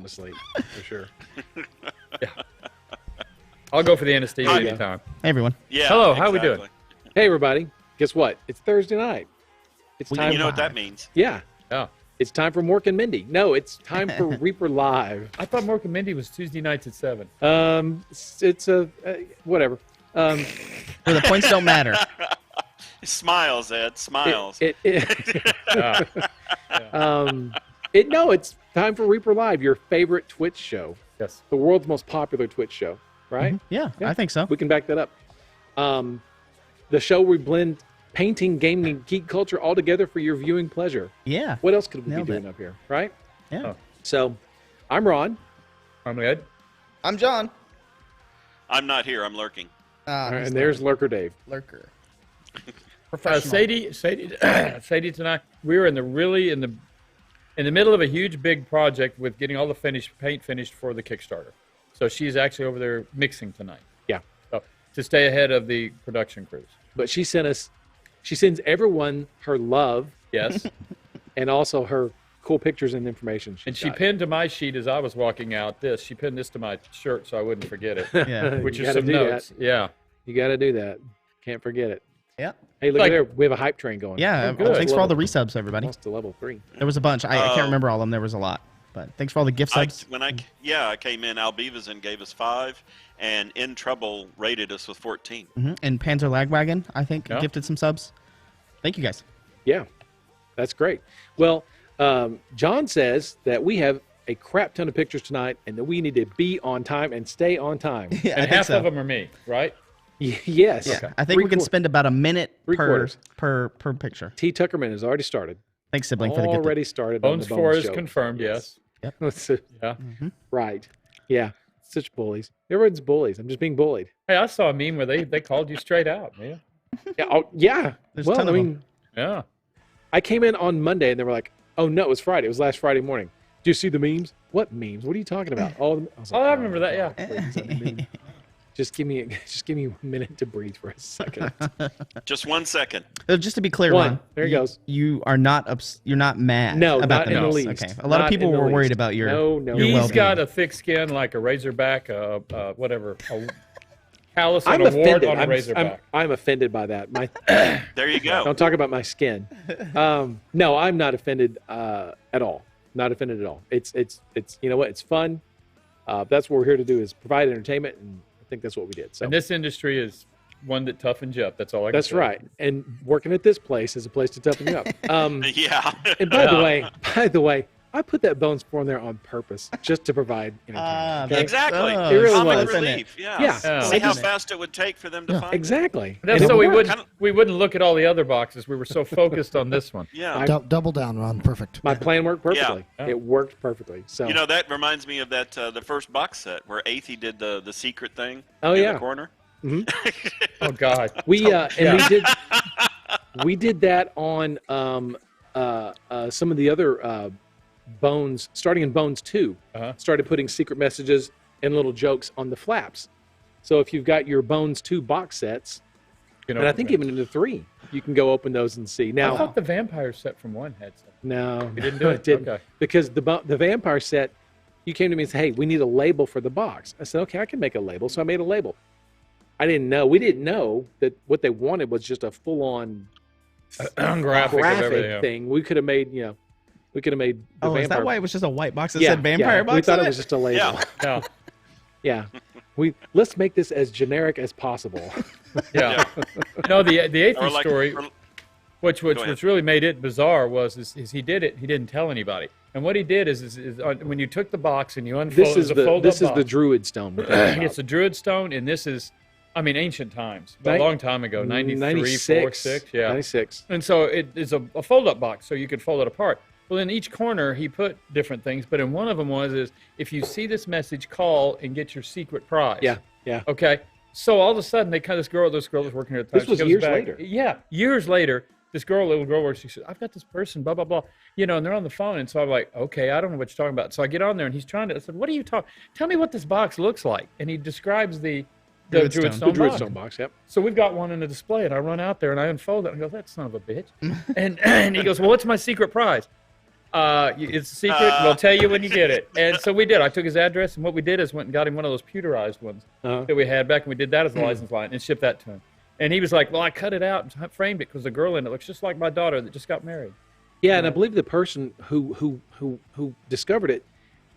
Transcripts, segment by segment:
asleep for sure. Yeah. I'll go for the anesthesia anytime. Hey, everyone. Yeah. Hello, how we doing? Hey, everybody. Guess what? It's Thursday night. It's time. You know what that means? Yeah. Yeah. It's time for Mork and Mindy. No, it's time for Reaper Live. I thought Mork and Mindy was Tuesday nights at 7. It's a whatever. Where the points don't matter. Smiles, Ed. Smiles. No, it's time for Reaper Live, your favorite Twitch show. Yes. The world's most popular Twitch show, right? Mm-hmm. Yeah, I think so. We can back that up. The show where we blend painting, gaming, and geek culture all together for your viewing pleasure. Yeah. What else could we Nailed be doing it. up here, right? Yeah. Oh. So, I'm Ron. I'm Ed. I'm John. I'm not here. I'm lurking. And there's Lurker Dave. Lurker. Sadie tonight, we were in the middle of a huge big project with getting all the paint finished for the Kickstarter. So she's actually over there mixing tonight. Yeah. So, to stay ahead of the production crews. But she sends everyone her love. Yes. And also her cool pictures and information. She pinned to my sheet as I was walking out she pinned this to my shirt so I wouldn't forget it. Yeah. Which You is gotta some do notes. that. Yeah. You got to do that. Can't forget it. Yeah. Hey, look Like- there. We have a hype train going. Yeah. good. Thanks for all the resubs, everybody. Almost to level 3. There was a bunch. I can't remember all of them. There was a lot. But thanks for all the gift subs. I came in, Albeva's gave us 5, and In Trouble rated us with 14. Mm-hmm. And Panzer Lagwagon, I think, Yeah. gifted some subs. Thank you, guys. Yeah, that's great. Well, John says that we have a crap ton of pictures tonight and that we need to be on time and stay on time. Yeah, And half of them are me, right? Yes. Yeah. I think we can spend about a minute Three-quarters. per picture. T. Tuckerman has already started. Thanks, sibling, for the gift. Already started on Bones the 4 Bones is show. confirmed, yes. Yeah. Right. Yeah. Such bullies. Everyone's bullies. I'm just being bullied. Hey, I saw a meme where they called you straight out, man. Yeah. There's a Well, ton I of mean, Yeah. I came in on Monday and they were like, "Oh no, it was Friday. It was last Friday morning. Do you see the memes? What memes? What are you talking about? I was like, I remember that, yeah. please, let me- Just give me 1 minute to breathe for a second. Just 1 second. Just to be clear, One. Ron, There he goes. You are not you're not mad No, about not the in the memes. least. Okay. A lot of Not people in the were worried least. about your No, your He's well-being. got a thick skin like a razorback, whatever, a callus I'm and a wart offended. on a razorback. I'm offended by that. There you go. Don't talk about my skin. No, I'm not offended at all. Not offended at all. It's you know what? It's fun. That's what we're here to do is provide entertainment, and I think that's what we did. So And this industry is one that toughens you up. That's all I can that's say. right. And working at this place is a place to toughen you up. Yeah. And by the way, I put that Bones 4 in there on purpose just to provide entertainment. Okay? Exactly. Oh, It really Comic was. relief. Yeah. Yeah. See how just- fast it would take for them to find it. Exactly. That's And so it we worked. wouldn't look at all the other boxes. We were so focused on this one. Yeah. Double down, Ron. Perfect. My plan worked perfectly. Yeah. It worked perfectly. So You know, that reminds me of that the first box set where Athey did the secret thing Oh, in yeah. the corner. Oh God. we we did that on some of the other Bones, starting in Bones 2, started putting secret messages and little jokes on the flaps. So if you've got your Bones 2 box sets, and I think even into 3, you can go open those and see. I Now, thought the vampire set from 1 had some. no, You didn't do it? it didn't, Okay. because the vampire set, you came to me and said, "Hey, we need a label for the box." I said, "Okay, I can make a label." So I made a label. We didn't know that what they wanted was just a full-on graphic of everything. Yeah. thing. We could have made, the Oh, vampire. is that why it was just a white box that said vampire box? We thought on it was just a label. Yeah. Yeah. Yeah. Let's make this as generic as possible. Yeah. No, the Athey Or like, story, or- which Go ahead. really made it bizarre is he did it. He didn't tell anybody. And what he did is when you took the box and you unfold, This is the Druid stone. we're talking about. It's a Druid stone, and this is, ancient times, a long time ago, 93, 4, 6, yeah. 96. And so it is a fold-up box, so you could fold it apart. Well, in each corner, he put different things, but in one of them is if you see this message, call and get your secret prize. Yeah, yeah. Okay. So all of a sudden, this girl was working here at the time. This was she goes years back, later. Yeah, years later. This little girl, where she said, "I've got this person, blah blah blah," and they're on the phone, and so I'm like, "Okay, I don't know what you're talking about." So I get on there, and he's trying to. I said, "What are you talking? Tell me what this box looks like." And he describes the Druid The Stone Druid box. stone box, yep. So we've got one in the display, and I run out there and I unfold it and I go, "That son of a bitch!" and he goes, "Well, what's my secret prize?" It's a secret. We'll tell you when you get it. And so we did. I took his address, and what we did is went and got him one of those pewterized ones that we had back, and we did that as a license line and shipped that to him. And he was like, well, I cut it out and framed it because the girl in it looks just like my daughter that just got married. Yeah, and I believe the person who discovered it,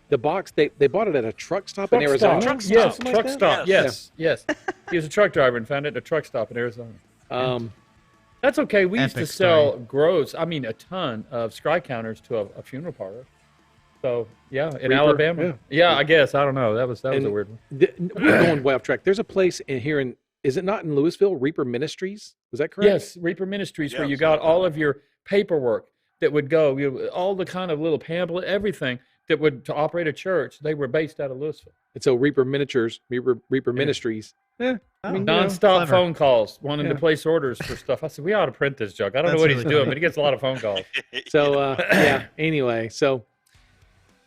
the box, they bought it at a truck stop in Arizona. Truck stop. Yes, Something truck like that? stop. Yes. He was a truck driver and found it at a truck stop in Arizona. That's okay. We used to sell a ton of scry counters to a funeral parlor. So, yeah, in Alabama. Yeah, I guess. I don't know. That was a weird one. We're going way off track. There's a place is it not in Louisville, Reaper Ministries? Was that correct? Yes, Reaper Ministries, where you got all of your paperwork that would go, all the kind of little pamphlet, everything that would to operate a church. They were based out of Louisville. And so Reaper Ministries. Nonstop phone calls, wanting to place orders for stuff. I said, we ought to print this junk. I don't know what he's doing, but he gets a lot of phone calls. So, anyway, so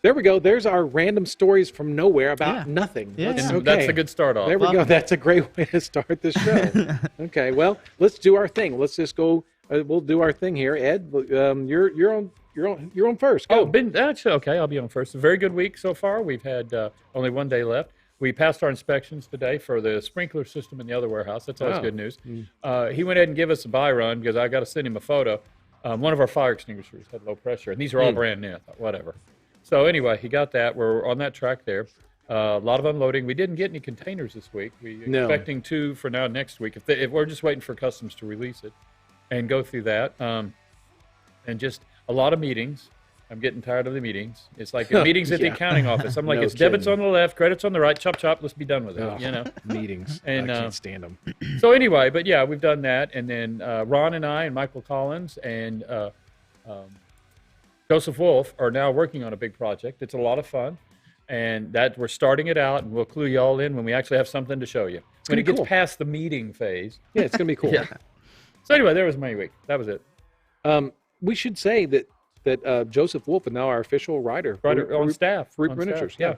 there we go. There's our random stories from nowhere about nothing. Yeah. That's a good start off. There we go. That's a great way to start the show. Okay, well, let's do our thing. Let's just go. We'll do our thing here. Ed, you're on first. Go. Actually, okay. I'll be on first. A very good week so far. We've had only one day left. We passed our inspections today for the sprinkler system in the other warehouse. That's always good news. He went ahead and gave us a buy run because I got to send him a photo. One of our fire extinguishers had low pressure, and these are all brand new. I thought, whatever. So anyway, he got that. We're on that track there. A lot of unloading. We didn't get any containers this week. We're expecting 2 for now next week. If we're just waiting for customs to release it and go through that. And just a lot of meetings. I'm getting tired of the meetings. It's like meetings at the accounting office. I'm like, it's debits on the left, credits on the right, chop, chop, let's be done with it, Meetings. And, I can't stand them. So anyway, but yeah, we've done that. And then Ron and I and Michael Collins and Joseph Wolf are now working on a big project. It's a lot of fun. And that we're starting it out, and we'll clue you all in when we actually have something to show you. When it gets past the meeting phase. Yeah, it's going to be cool. So anyway, there was my week. That was it. We should say that Joseph Wolf is now our official writer on staff. Reaper Miniatures. Yeah.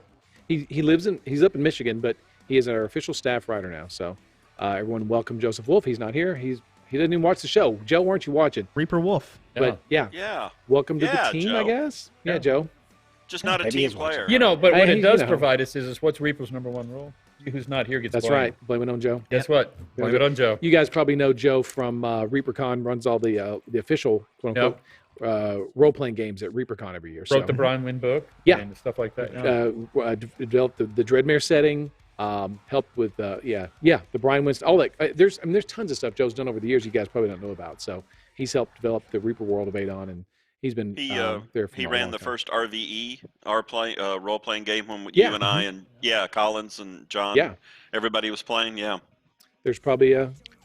He's up in Michigan, but he is our official staff writer now. So everyone welcome Joseph Wolf. He's not here. He didn't even watch the show. Joe, weren't you watching? Reaper Wolf. But welcome to the team, Joe. I guess. Yeah, Joe. Just not a team player. But what it does provide us is what's Reaper's number one rule? Who's not here gets blamed. That's right. Blame it on Joe. Guess what? Blame it on Joe. You guys probably know Joe from ReaperCon, runs all the official, quote unquote, role-playing games at ReaperCon every year. Wrote the Brian Wynn book and stuff like that. Developed the Dreadmare setting, helped with, the Brian Wynn, all that. There's tons of stuff Joe's done over the years you guys probably don't know about. So he's helped develop the Reaper world of Adon, and he's been there for He ran the first RVE, role-playing game when you and I and Collins and John, everybody was playing, There's probably,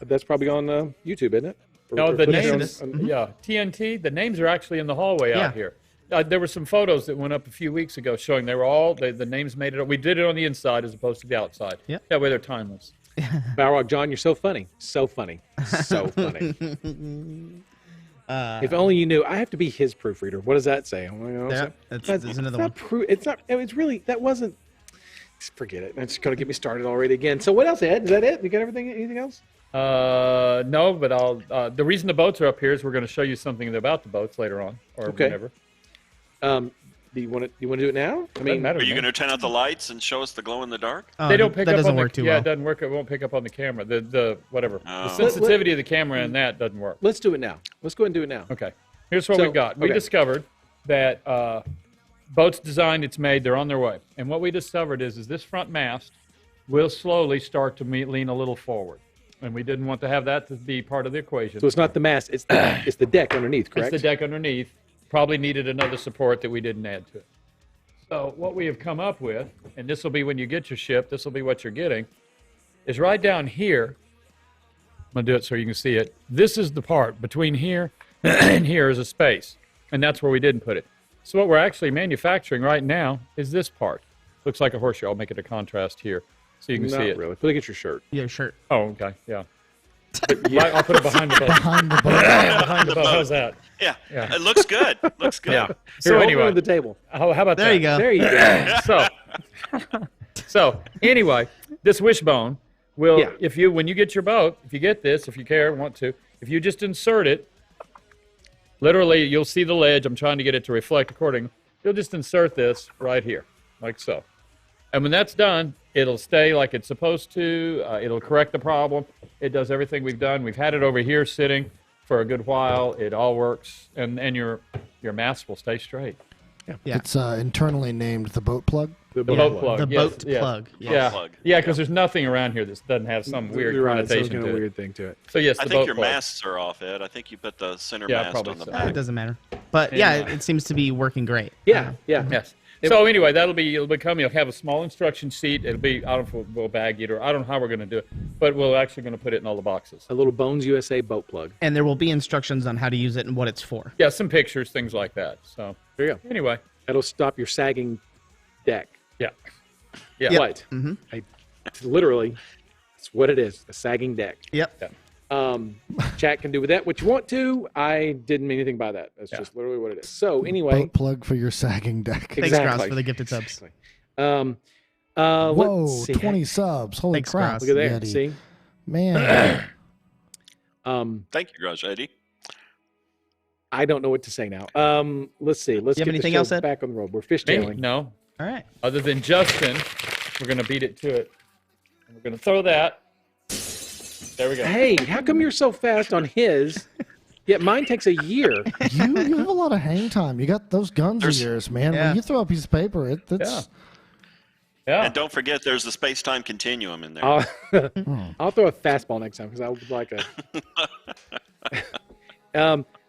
that's probably on YouTube, isn't it? No, the names, TNT, the names are actually in the hallway out here. There were some photos that went up a few weeks ago showing they were all, the names made it up. We did it on the inside as opposed to the outside. Yeah. That way they're timeless. Balrog, John, you're so funny. So funny. So funny. If only you knew. I have to be his proofreader. What does that say? That's another one. It's not. It's really. That wasn't. Forget it. It's going to get me started already again. So what else, Ed? Is that it? You got everything? Anything else? No, but I'll. The reason the boats are up here is we're going to show you something about the boats later on, or whenever. Do you want to do it now? I mean, are you going to turn out the lights and show us the glow in the dark? They don't pick that up doesn't on work the, too yeah, well. it doesn't work. It won't pick up on the camera. The whatever. The sensitivity of the camera and that doesn't work. Let's do it now. Let's go ahead and do it now. Okay. Here's what we've got. We discovered that boats designed, it's made, they're on their way. And what we discovered is this front mast will slowly start to lean a little forward. And we didn't want to have that to be part of the equation. So it's not the mast, it's the deck underneath, correct? It's the deck underneath. Probably needed another support that we didn't add to it. So what we have come up with, and this will be when you get your ship, this will be what you're getting, is right down here. I'm going to do it so you can see it. This is the part between here and here is a space. And that's where we didn't put it. So what we're actually manufacturing right now is this part. Looks like a horseshoe. I'll make it a contrast here so you can see it. Really. Look at your shirt. Yeah, shirt. Oh, okay. Yeah. I'll put it behind the boat. Behind the boat. Behind the boat. How's that? Yeah. It looks good. Looks good. Yeah. So anyway, on the table. How about There that? you go. There you go. So anyway, this wishbone will, when you get your boat, if you get this, if you care, want to, if you just insert it Literally, you'll see the ledge. I'm trying to get it to reflect accordingly. You'll just insert this right here, like so. And when that's done, it'll stay like it's supposed to. It'll correct the problem. It does everything we've done. We've had it over here sitting for a good while. It all works, and your mask will stay straight. Yeah. It's internally named the boat plug. The boat plug. The yes, boat yes. plug. Yeah, plug. yeah, because there's nothing around here that doesn't have some weird You're right, some connotation kind to of it. weird thing to it. So yes, I the think boat your plug. masts are off, Ed. I think you put the center Yeah, mast probably on the so. back. It doesn't matter. But yeah, it seems to be working great. Yeah, yeah. Yes. So anyway, you'll have a small instruction sheet. It'll be, I don't know if we'll bag it, or I don't know how we're going to do it, but we're actually going to put it in all the boxes. A little Bones USA boat plug. And there will be instructions on how to use it and what it's for. Yeah, some pictures, things like that. So There you go. anyway, That'll stop your sagging deck. yeah. Yeah. Yep. What? Mm-hmm. Literally, it's what it is, a sagging deck. Yep. Chat can do with that what you want to. I didn't mean anything by that. That's just literally what it is. So anyway, Boat plug for your sagging deck. Thanks, Grouse, for the gifted subs. Whoa, Whoa, let's see. 20 subs. Holy Thanks, crap. Grouse. Look at there. Yeti. See? Man. Thank you, Garage Eddie. I don't know what to say now. Let's see. Let's You have get anything the show else, Ed? back on the road. We're Me? fishtailing. No. All right. Other than Justin, we're going to beat it to it. And we're going to throw that. There we go. Hey, how come you're so fast on his, yet mine takes a year? you have a lot of hang time. You got those guns of yours, man. Yeah. When you throw a piece of paper, it's Yeah. And don't forget, there's the space-time continuum in there. I'll throw a fastball next time because I would like a.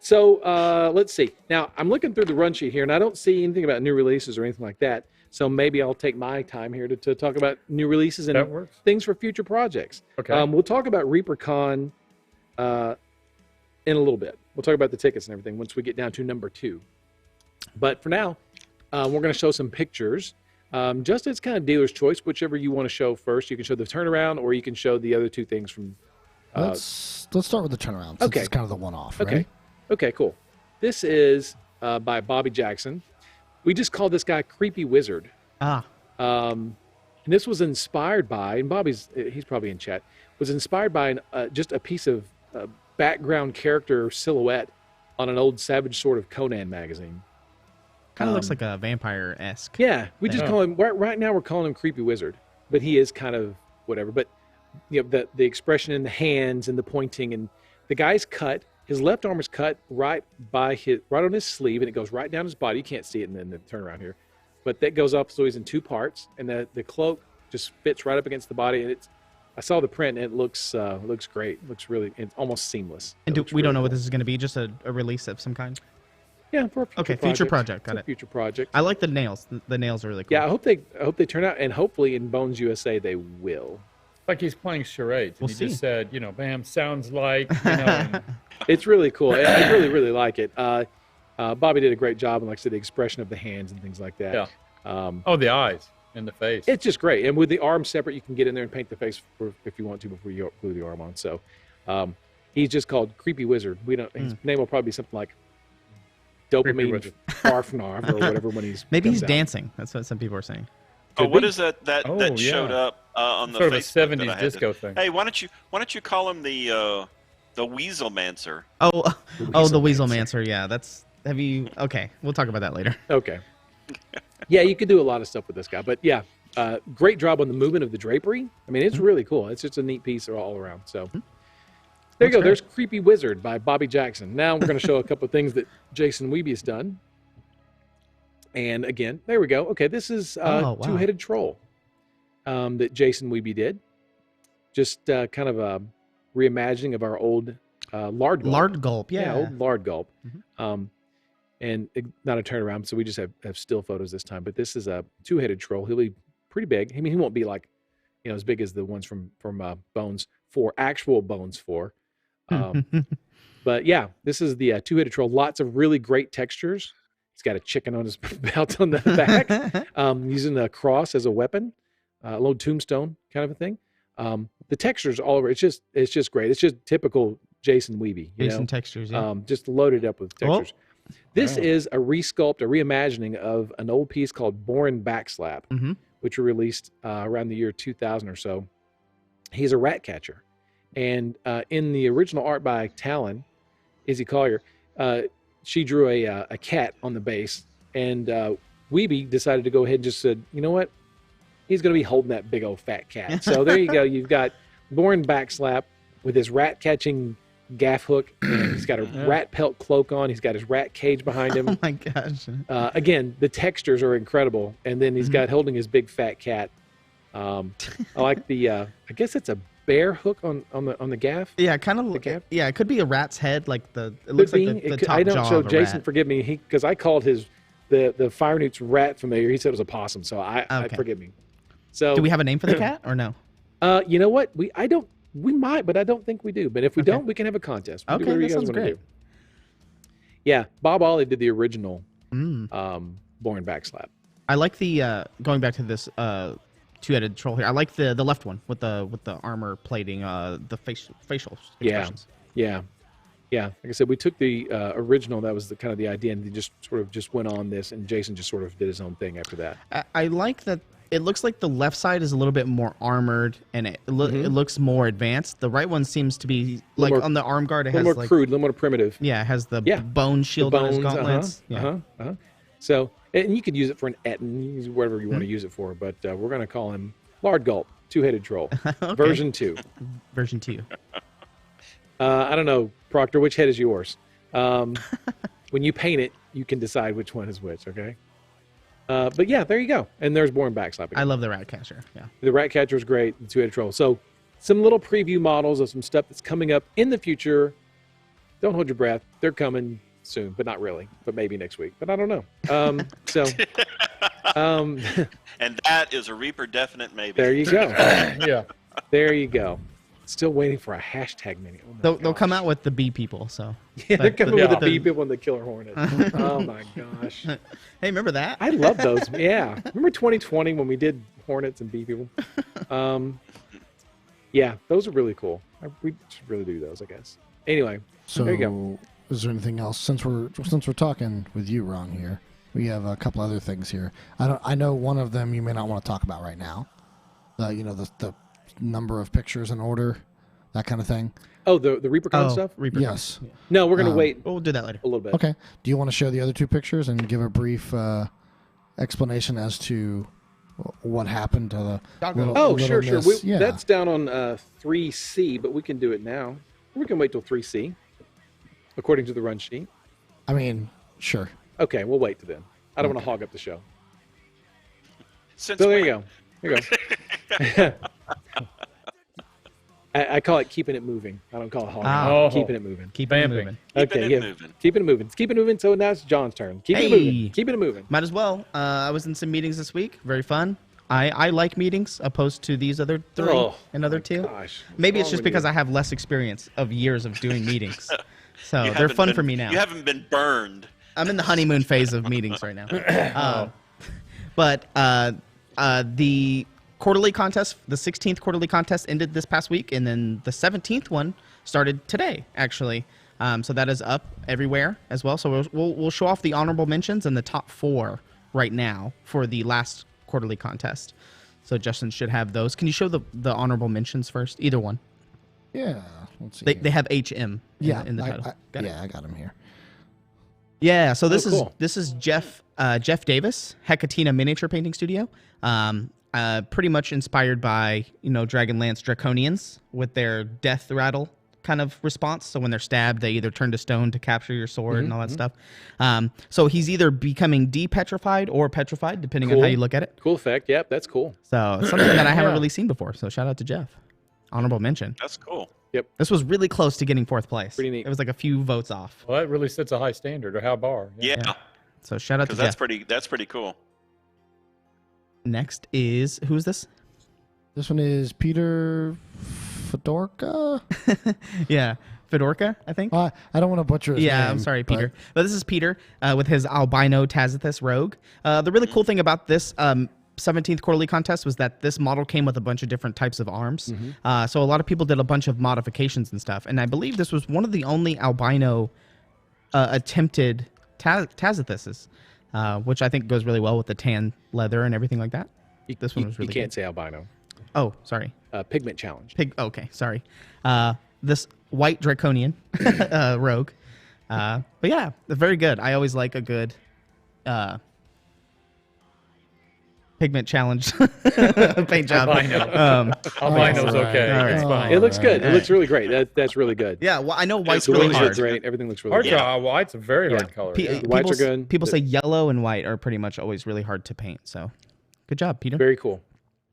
So let's see. Now I'm looking through the run sheet here, and I don't see anything about new releases or anything like that. So maybe I'll take my time here to talk about new releases and That works. things for future projects. Okay. We'll talk about ReaperCon in a little bit. We'll talk about the tickets and everything once we get down to number 2. But for now, we're going to show some pictures. Just as kind of dealer's choice, whichever you want to show first. You can show the turnaround, or you can show the other 2 things from. let's start with the turnaround. Since Okay. It's kind of the one-off. Okay. Right? Okay, cool. This is by Bobby Jackson. We just call this guy Creepy Wizard. And this was inspired by, and he's probably in chat, was inspired by just a piece of background character silhouette on an old Savage Sword of Conan magazine. Kind of looks like a vampire-esque. Yeah, we just call him, right now we're calling him Creepy Wizard, but he is kind of whatever. But you know, the expression in the hands and the pointing, and the guy's cut, his left arm is cut right on his sleeve, and it goes right down his body. You can't see it in the turnaround here, but that goes up, so he's in 2 parts, and the cloak just fits right up against the body, and I saw the print, and it looks great. It looks really, it's almost seamless. And we don't know what this is going to be, just a release of some kind? Yeah, for a future future project. Got It's a it. future project. I like the nails. The nails are really cool. Yeah, I hope they turn out, and hopefully in Bones USA they will. Like he's playing charades. We'll And he see. just said, bam, sounds like, and It's really cool. I really, really like it. Bobby did a great job, and like I said, the expression of the hands and things like that. Yeah. The eyes and the face. It's just great. And with the arm separate, you can get in there and paint the face if you want to before you glue the arm on. So he's just called Creepy Wizard. His name will probably be something like Dopamine Wizard. Farfnarf or whatever when he's Maybe he's comes out. dancing. That's what some people are saying. Oh, Could what be. is that Oh, that showed yeah. up on the Sort of a Facebook that 70s I had disco thing. Hey, why don't you call him the Weaselmancer? Oh, the Weaselmancer. Yeah, okay, we'll talk about that later. Okay. Yeah, you could do a lot of stuff with this guy. But yeah, great job on the movement of the drapery. I mean, it's really cool. It's just a neat piece all around. So there you go. great. There's Creepy Wizard by Bobby Jackson. Now we're going to show a couple of things that Jason Wiebe has done. And again, there we go. Okay, this is wow. Two-Headed Troll that Jason Wiebe did. Just kind of a reimagining of our old lard gulp. Lard gulp. Yeah. Old lard gulp. Mhm. And not a turnaround, so we just have still photos this time. But this is a two-headed troll. He'll be pretty big. I mean, he won't be like, as big as the ones from Bones 4, actual Bones 4. But yeah, this is the two-headed troll. Lots of really great textures. He's got a chicken on his belt on the back, using a cross as a weapon, a little tombstone kind of a thing. The textures all over. It's just great. It's just typical Jason Wiebe. Jason textures. Yeah. Just loaded up with Oh. textures. This is a resculpt, a reimagining of an old piece called Borin Backslap, which were released around the year 2000 or so. He's a rat catcher. And in the original art by Talon, Izzy Collier, she drew a cat on the base, and Weeby decided to go ahead and just said, you know what? He's going to be holding that big old fat cat. So there you go. You've got Bourne backslap with his rat catching gaff hook, and he's got a rat pelt cloak on. He's got his rat cage behind him. Oh my gosh! Again, the textures are incredible, and then he's got holding his big fat cat. I like the. I guess it's a bear hook on the gaff. Yeah, kind of. Yeah, it could be a rat's head, like the. It looks like the top I don't. jaw So of a Jason, rat. forgive me, because I called the Fire Newt's rat familiar. He said it was a possum, so I forgive me. So do we have a name for the cat or no? You know what? We might, but I don't think we do. But if we don't, we can have a contest. We do whatever you guys want to do. Yeah, Bob Ollie did the original Bourne backslap. I like the going back to this two-headed troll here. I like the left one with the armor plating, the facial expressions. Yeah. Like I said, we took the original. That was the kind of the idea, and they just went on this, and Jason just sort of did his own thing after that. I like that. It looks like the left side is a little bit more armored, and it looks more advanced. The right one seems to be like more, on the arm guard. It has more like crude, a little more primitive. Yeah, it has the bone shield on his gauntlets. So, and you could use it for an Etten, use whatever you want to use it for. But we're going to call him Lard Gulp, two-headed troll, version 2. Version 2. I don't know, Proctor. Which head is yours? When you paint it, you can decide which one is which. Okay. But yeah, there you go. And there's Bourne backslap again. I love the rat catcher. Yeah. The rat catcher is great. The two-headed troll. So some little preview models of some stuff that's coming up in the future. Don't hold your breath. They're coming soon, but not really. But maybe next week. But I don't know. And that is a Reaper definite maybe. There you go. Yeah. There you go. Still waiting for a hashtag menu. They'll come out with the bee people. So yeah, they're coming with the bee people and the killer hornet. Oh my gosh! Hey, remember that? I love those. Yeah, remember 2020 when we did hornets and bee people? Yeah, those are really cool. We should really do those, I guess. Anyway, so there you go. Is there anything else since we're talking with you, Ron? Here we have a couple other things here. I know one of them you may not want to talk about right now. The number of pictures in order, that kind of thing. Oh, the ReaperCon stuff? ReaperCon. Yes. No, we're going to wait. We'll do that later. A little bit. Okay. Do you want to show the other two pictures and give a brief explanation as to what happened to the sure. Yeah. That's down on 3C, but we can do it now. We can wait till 3C, according to the run sheet. I mean, sure. Okay, we'll wait to then. I don't want to hog up the show. Since so there you go. Here you go. I call it keeping it moving. I don't call it hogging. Keeping it moving. Keeping it moving. Okay, Keeping it moving. Keeping it moving. Keep it moving. So now it's John's turn. Keep it moving. Keeping it moving. Might as well. I was in some meetings this week. Very fun. I like meetings opposed to these other three and other two. Gosh, maybe it's just because I have less experience of years of doing meetings. So they're fun for me now. You haven't been burned. I'm in the honeymoon phase of meetings right now. But the quarterly contest, the 16th quarterly contest ended this past week, and then the 17th one started today, actually. So that is up everywhere as well. So we'll show off the honorable mentions and the top 4 right now for the last quarterly contest. So Justin should have those. Can you show the honorable mentions first? Either one. Yeah. Let's see. They have HM in the title. I got him here. Yeah, so this cool. is Jeff Davis, Hecatina Miniature Painting Studio. Pretty much inspired by Dragonlance Draconians with their death rattle kind of response. So when they're stabbed, they either turn to stone to capture your sword and all that stuff. So he's either becoming depetrified or petrified, depending on how you look at it. Cool effect. Yep, that's cool. So something that I haven't really seen before. So shout out to Jeff. Honorable mention. That's cool. Yep. This was really close to getting 4th place. Pretty neat. It was like a few votes off. Well, that really sets a high standard or high bar. Yeah. So shout out to Jeff. That's pretty cool. Next is, who's this? This one is Peter Fedorka. Yeah, Fedorka, I think. I don't want to butcher his name. I'm sorry, Peter. But this is Peter with his albino Tazithus rogue. The really cool thing about this 17th quarterly contest was that this model came with a bunch of different types of arms. So a lot of people did a bunch of modifications and stuff. And I believe this was one of the only albino attempted Tazithuses, which I think goes really well with the tan leather and everything like that. This one was really You can't good. say albino. Oh, sorry. Pigment challenge. Okay, sorry. This white draconian rogue. But yeah, very good. I always like a good pigment challenge paint job. Albino's okay. All right. It's fine. It looks good. It looks really great. That's really good. Yeah, well, I know white's The really wings are hard. great. Everything looks really Hard good. draw. White's a very hard color. Whites are good. People say yellow and white are pretty much always really hard to paint. So, good job, Peter. Very cool.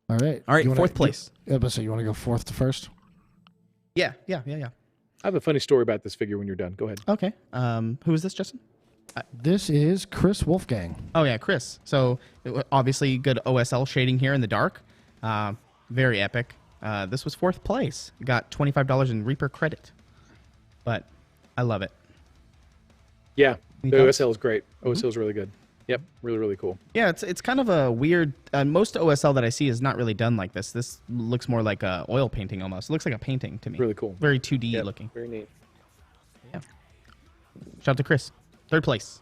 All right. All right, fourth place. So you want to go fourth to first? Yeah. I have a funny story about this figure when you're done. Go ahead. Okay. Who is this, Justin? This is Chris Wolfgang. Oh yeah, Chris. So obviously good OSL shading here in the dark. Very epic. This was fourth place. Got $25 in Reaper credit. But I love it. Yeah, Any the thoughts? OSL is great. OSL is really good. Yep, really, really cool. Yeah, it's kind of a weird. Most OSL that I see is not really done like this. This looks more like a oil painting almost. It looks like a painting to me. Really cool. Very 2D looking. Very neat. Yeah. Shout out to Chris. Third place.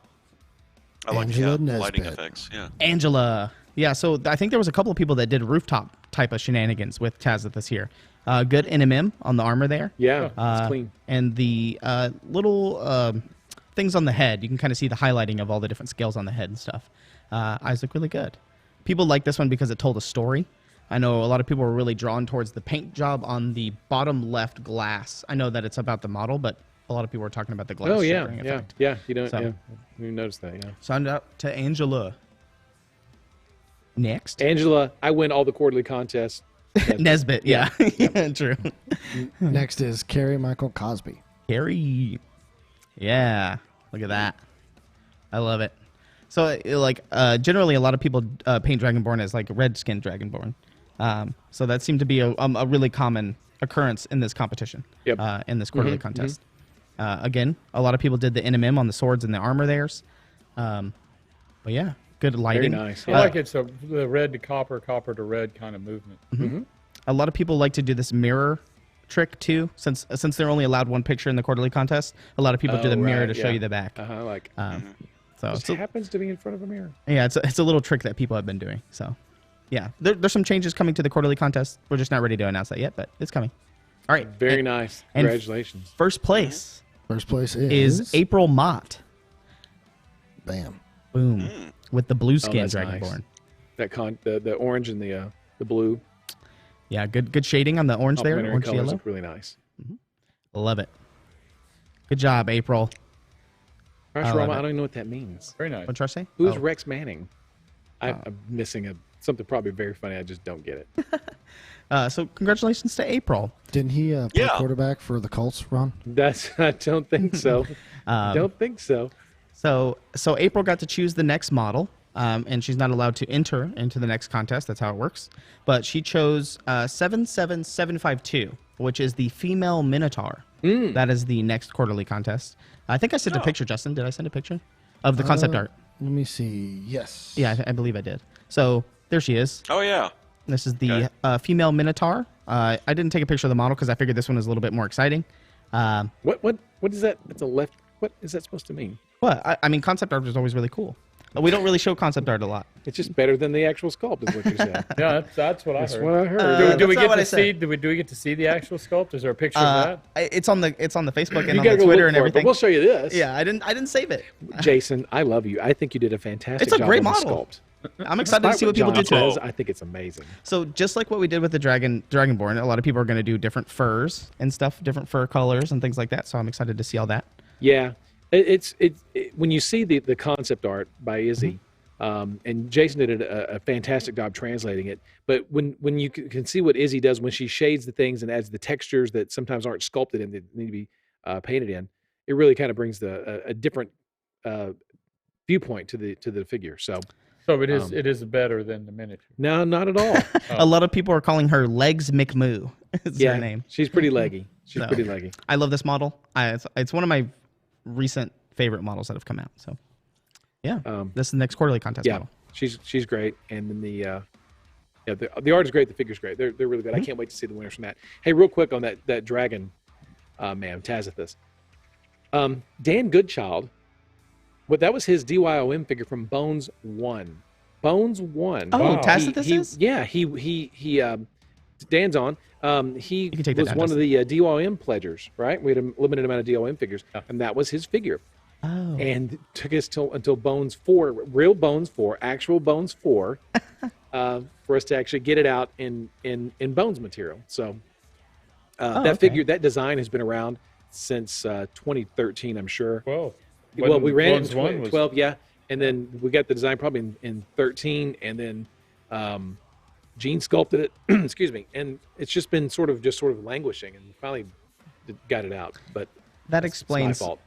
I like Angela lighting Nesbitt. effects. Yeah. Angela. Yeah, so I think there was a couple of people that did rooftop type of shenanigans with Taz this here. Good NMM on the armor there. Yeah, it's clean. And the little things on the head, you can kind of see the highlighting of all the different scales on the head and stuff. Eyes look really good. People like this one because it told a story. I know a lot of people were really drawn towards the paint job on the bottom left glass. I know that it's about the model, but a lot of people were talking about the glass. Oh yeah, shimmering yeah, effect. yeah. You don't. So- Yeah, you noticed that. Yeah. Shout out to Angela. Next. Angela, I win all the quarterly contests. Nesbitt, yeah. Yeah, true. Next is Carrie Michael Cosby. Harry. Yeah. Look at that. I love it. So, generally, a lot of people paint Dragonborn as like red skinned Dragonborn. So that seemed to be a really common occurrence in this competition. Yep. In this quarterly contest. Again, a lot of people did the NMM on the swords and the armor theirs. But yeah, good lighting. Very nice. I like it's the red to copper, copper to red kind of movement. A lot of people like to do this mirror trick too, since they're only allowed one picture in the quarterly contest. A lot of people do the mirror to show you the back. I like. So Just happens to be in front of a mirror. yeah, it's a little trick that people have been doing. So yeah, there's some changes coming to the quarterly contest. We're just not ready to announce that yet, but it's coming. All right. Very nice. and Congratulations. First place First place is April Mott. Bam. Boom. With the blue skin that's Dragonborn. nice. The orange and the blue. Yeah, good shading on the orange there, Complementary orange colors yellow. look really nice. Love it. Good job, April. Gosh, I love Rama, it. I don't even know what that means. Very nice. What'd Troy say? Who's Oh. Rex Manning? I'm missing something probably very funny. I just don't get it. So congratulations to April. Didn't he play Yeah. quarterback for the Colts, Ron? I don't think so. Don't think so. So April got to choose the next model, and she's not allowed to enter into the next contest. That's how it works. But she chose 77752, which is the female Minotaur. That is the next quarterly contest. I think I sent a picture, Justin. Did I send a picture of the concept art? Let me see. Yes. Yeah, I believe I did. So there she is. Oh yeah. This is the female Minotaur. I didn't take a picture of the model because I figured this one was a little bit more exciting. What is that? It's a left. What is that supposed to mean? Well, I mean, concept art is always really cool. We don't really show concept art a lot. It's just better than the actual sculpt, is what you said. Yeah, that's what I That's heard. what I heard. Do we that's not get what to I said. see? Do we get to see the actual sculpt? Is there a picture of that? It's on the Facebook and You on gotta the go Twitter look and for it, but everything. we'll show you this. Yeah, I didn't save it. Jason, I love you. I think you did a fantastic It's a job great on the model. sculpt. I'm excited to see what people do to says. it. I think it's amazing. So just like what we did with the Dragonborn, a lot of people are going to do different furs and stuff, different fur colors and things like that. So I'm excited to see all that. Yeah, it's when you see the concept art by Izzy, and Jason did a fantastic job translating it. But when you can see what Izzy does when she shades the things and adds the textures that sometimes aren't sculpted and that need to be painted in, it really kind of brings a different viewpoint to the figure. So It is better than the miniature. no, not at all. A lot of people are calling her Legs McMoo. Is her name. She's pretty leggy. She's So, pretty leggy. I love this model. It's one of my recent favorite models that have come out. So yeah, this is the next quarterly contest Yeah, model. she's great, and then the art is great. The figure's great. They're really good. I can't wait to see the winners from that. Hey, real quick on that dragon, man, Tazithus. Dan Goodchild. What that was his DYOM figure from Bones 1. Bones 1. Oh, Wow. Tacitus is? Yeah, he Dan's on. He can take that was down, one of Dustin. the DOM pledgers, right? We had a limited amount of DOM figures, and that was his figure. Oh. And it took us until Bones 4, real Bones 4, actual Bones 4, for us to actually get it out in Bones material. So that figure, that design has been around since 2013, I'm sure. Whoa. Well, we ran it in Bones 1 was- 12, yeah. And then we got the design probably in 13, and then Gene sculpted it, excuse me. And it's just been sort of languishing, and finally got it out. But That it's my explains fault.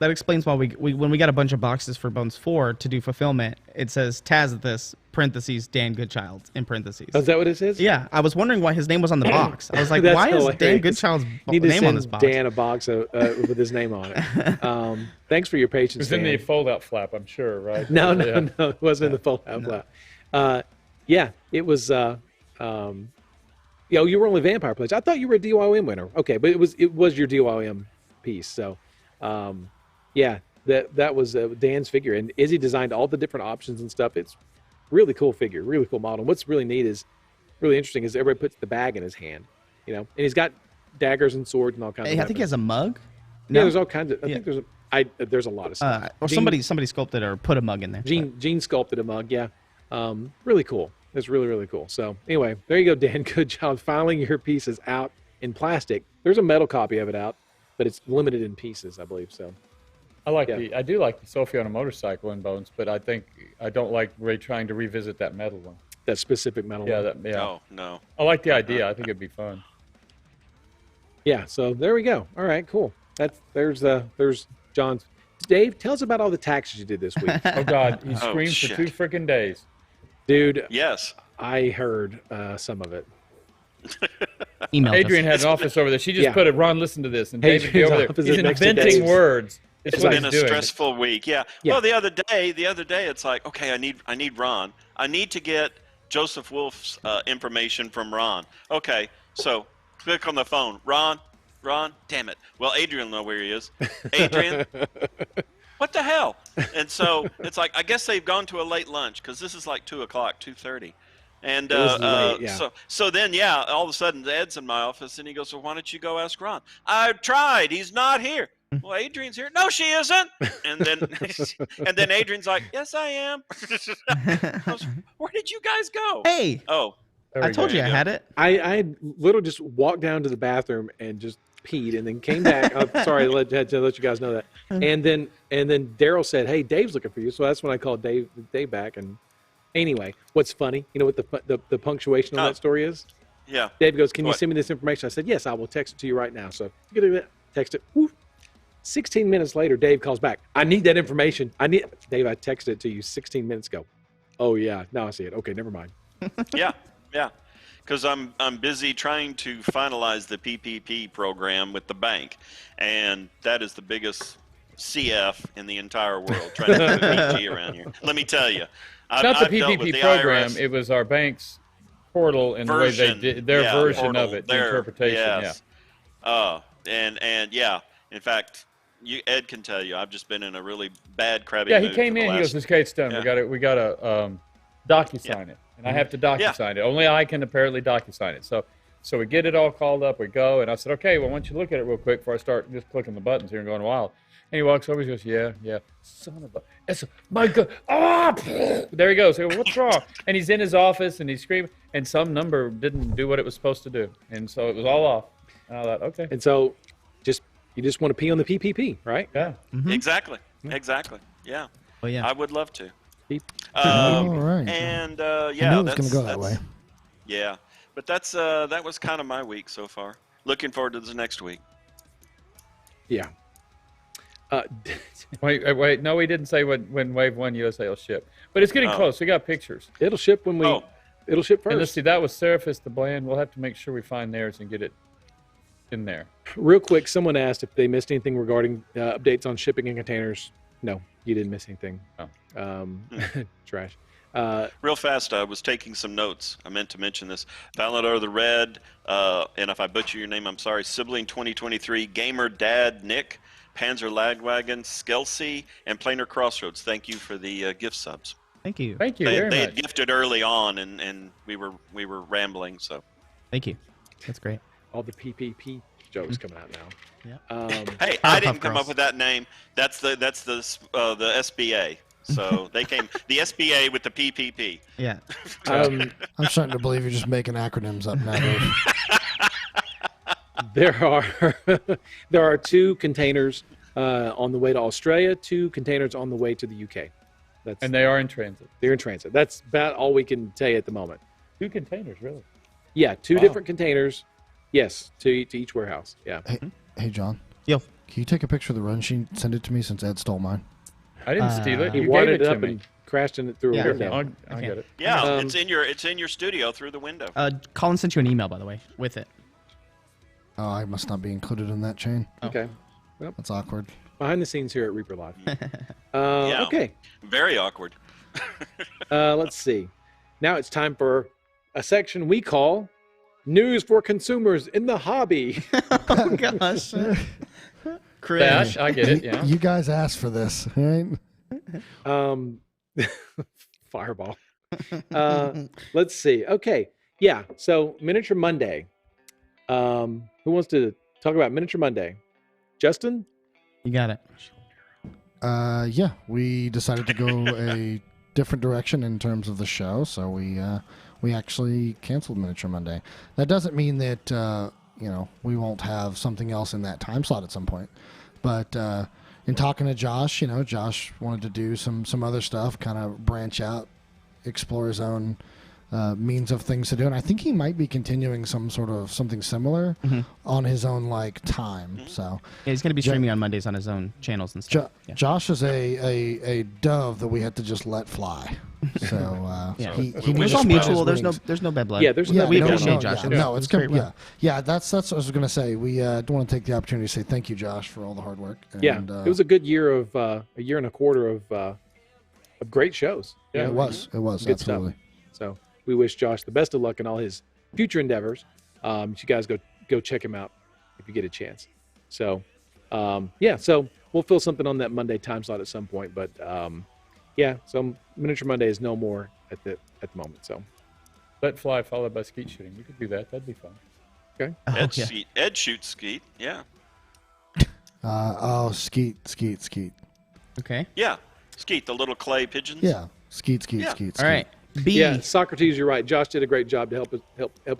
why we when we got a bunch of boxes for Bones 4 to do fulfillment, it says Taz at this parentheses Dan Goodchild in parentheses. Oh, is that what it says? Yeah, I was wondering why his name was on the box. I was like, That's why is Dan hilarious. Goodchild's Need to name on this send box? Dan a box with his name on it. Thanks for your It patience, was in Dan. the fold-out flap, I'm sure, right? No, Yeah. it wasn't in the fold-out flap. Yeah, it was. You were only Vampire Pledge. I thought you were a DYOM winner. Okay, but it was your DYOM piece. So, yeah, that was Dan's figure, and Izzy designed all the different options and stuff. It's really cool figure, really cool model. And what's really neat is, really interesting, is everybody puts the bag in his hand, and he's got daggers and swords and all kinds of. I think he has a mug. Yeah, there's all kinds of. I think there's a lot of stuff. Or somebody sculpted or put a mug in there. Gene sculpted a mug. Yeah, really cool. It's really, really cool. So anyway, there you go, Dan. Good job filing your pieces out in plastic. There's a metal copy of it out, but it's limited in pieces, I believe. So I do like the Sophie on a motorcycle in Bones, but I don't like trying to revisit that metal one. that specific metal. one. Oh, no. I like the idea. I think it'd be fun. Yeah. So there we go. All right. Cool. There's John's. Dave, tell us about all the taxes you did this week, Oh God, he screamed for shit. 2 freaking days. dude. Yes. I heard some of it. Email Adrian us. had an office over there. She just Yeah. put it. Ron, listen to this, and David be Adrian's over there. office He's is next to inventing Dave's. words. It's It's what been he's a doing. stressful week. Yeah. Yeah. Well, the other day, it's like, okay, I need Ron. I need to get Joseph Wolf's information from Ron. Okay, so click on the phone. Ron, damn it. Well, Adrian will know where he is. Adrian, what the hell? And so it's like, I guess they've gone to a late lunch because this is like 2 o'clock, 2:30. And It was late, yeah. so then, yeah, all of a sudden Ed's in my office and he goes, well, why don't you go ask Ron? I tried. He's not here. Well, Adrian's here. No, she isn't. And then Adrian's like, yes, I am. I goes, where did you guys go? Hey, Oh, There I we told go. you I had it. I had literally just walked down to the bathroom and just peed, and then came back. Sorry, I had to let you guys know that. And then Daryl said, "Hey, Dave's looking for you." So that's when I called Dave back. And anyway, what's funny? You know what the punctuation on that story is? yeah. Dave goes, "Can you What? send me this information?" I said, "Yes, I will text it to you right now." So you get it, text it. Woo. 16 minutes later, Dave calls back. I need that information. Dave, I texted it to you 16 minutes ago. Oh yeah, now I see it. Okay, never mind. Yeah. Because I'm busy trying to finalize the PPP program with the bank, and that is the biggest CF in the entire world. Trying to put a PG around here. Let me tell you, It's not the I've dealt with PPP the program. IRS It was our bank's portal and the way they did their version of it, the interpretation. Yes. And yeah, in fact, Ed can tell you, I've just been in a really bad, crabby Yeah, mood he came for the in. He last- goes, "Okay, it's done. Yeah. We got to DocuSign it, and I have to DocuSign it. Only I can apparently DocuSign it." So we get it all called up. We go, and I said, "Okay, well, why don't you look at it real quick before I start just clicking the buttons here and going wild?" And he walks over. He goes, "Yeah, son of a, my God, there he goes. I go, "What's wrong?" And he's in his office and he's screaming, and some number didn't do what it was supposed to do, and so it was all off. And I thought, okay, And so, you just want to pee on the PPP, right? yeah. Exactly. Yeah. Oh yeah. I would love to. All right. And I yeah, knew it was going to go that that's- way. Yeah, but that was kind of my week so far. Looking forward to the next week. Yeah. Wait. No, we didn't say when Wave 1 USA will ship, but it's getting close. We got pictures. It'll ship when it'll ship And let's first. see, that was Seraphis the Bland. We'll have to make sure we find theirs and get it in there. Real quick, someone asked if they missed anything regarding updates on shipping and containers. No, you didn't miss anything. Oh. Trash. Real fast, I was taking some notes. I meant to mention this. Valadar the Red, and if I butcher your name, I'm sorry. Sibling 2023, Gamer Dad Nick, Panzer Lagwagon, Skelsey, and Planar Crossroads. Thank you for the gift subs. Thank you. Thank you They very had much. gifted early on, and we were rambling. So Thank you. That's great. All the PPP jokes coming out now. Yeah. Hey, I Powerpuff didn't come Girls. up with that name. That's the SBA. So they came the SBA with the PPP. Yeah. I'm starting to believe you're just making acronyms up now, Dave. There are 2 containers on the way to Australia, 2 containers on the way to the UK. And they are in transit. They're in transit. That's about all we can tell you at the moment. 2 containers, really. Yeah, 2 Wow. different containers. Yes, to each warehouse. Yeah. Hey, John. Yo. Can you take a picture of the run sheet, send it to me since Ed stole mine? I didn't steal it. He You wadded gave it it to up me. and crashed in it through Yeah, a window. I get it. Yeah, Um, it's in your studio through the window. Colin sent you an email, by the way, with it. Oh, I must not be included in that chain. Okay. That's awkward. Behind the scenes here at Reaper Live. Yeah. Okay. Very awkward. Let's see. Now it's time for a section we call News for Consumers in the Hobby. Oh, gosh. Cringe. Dash, I get it, yeah. You guys asked for this, right? Fireball. Let's see. Okay. Yeah. So Miniature Monday. Who wants to talk about Miniature Monday? Justin? You got it. Yeah, we decided to go a different direction in terms of the show, so we actually canceled Miniature Monday. That doesn't mean that we won't have something else in that time slot at some point. But in talking to Josh, Josh wanted to do some other stuff, kind of branch out, explore his own means of things to do, and I think he might be continuing some sort of something similar on his own time. So Yeah, he's going to be streaming on Mondays on his own channels and stuff. Yeah. Josh is a dove that we had to just let fly. So Yeah. he It was needs all to mutual. spread his wings. There's no bad blood. Yeah, there's Yeah, we no, appreciate no, Josh. Yeah, It was- no, it's great good. work. Yeah. That's what I was going to say. We want to take the opportunity to say thank you, Josh, for all the hard work. And, Yeah. It was a good year of a year and a quarter of great shows. Yeah, it was Good stuff. absolutely. So we wish Josh the best of luck in all his future endeavors. You guys go check him out if you get a chance. So so we'll fill something on that Monday time slot at some point. But so Miniature Monday is no more at the moment. So Let fly followed by skeet shooting. We could do that. That'd be fun. okay. Oh, yeah. Ed shoots skeet. Yeah. Skeet. Okay. Yeah. Skeet, the little clay pigeons. Yeah, skeet. All right. B. Yeah, Socrates, you're right. Josh did a great job to help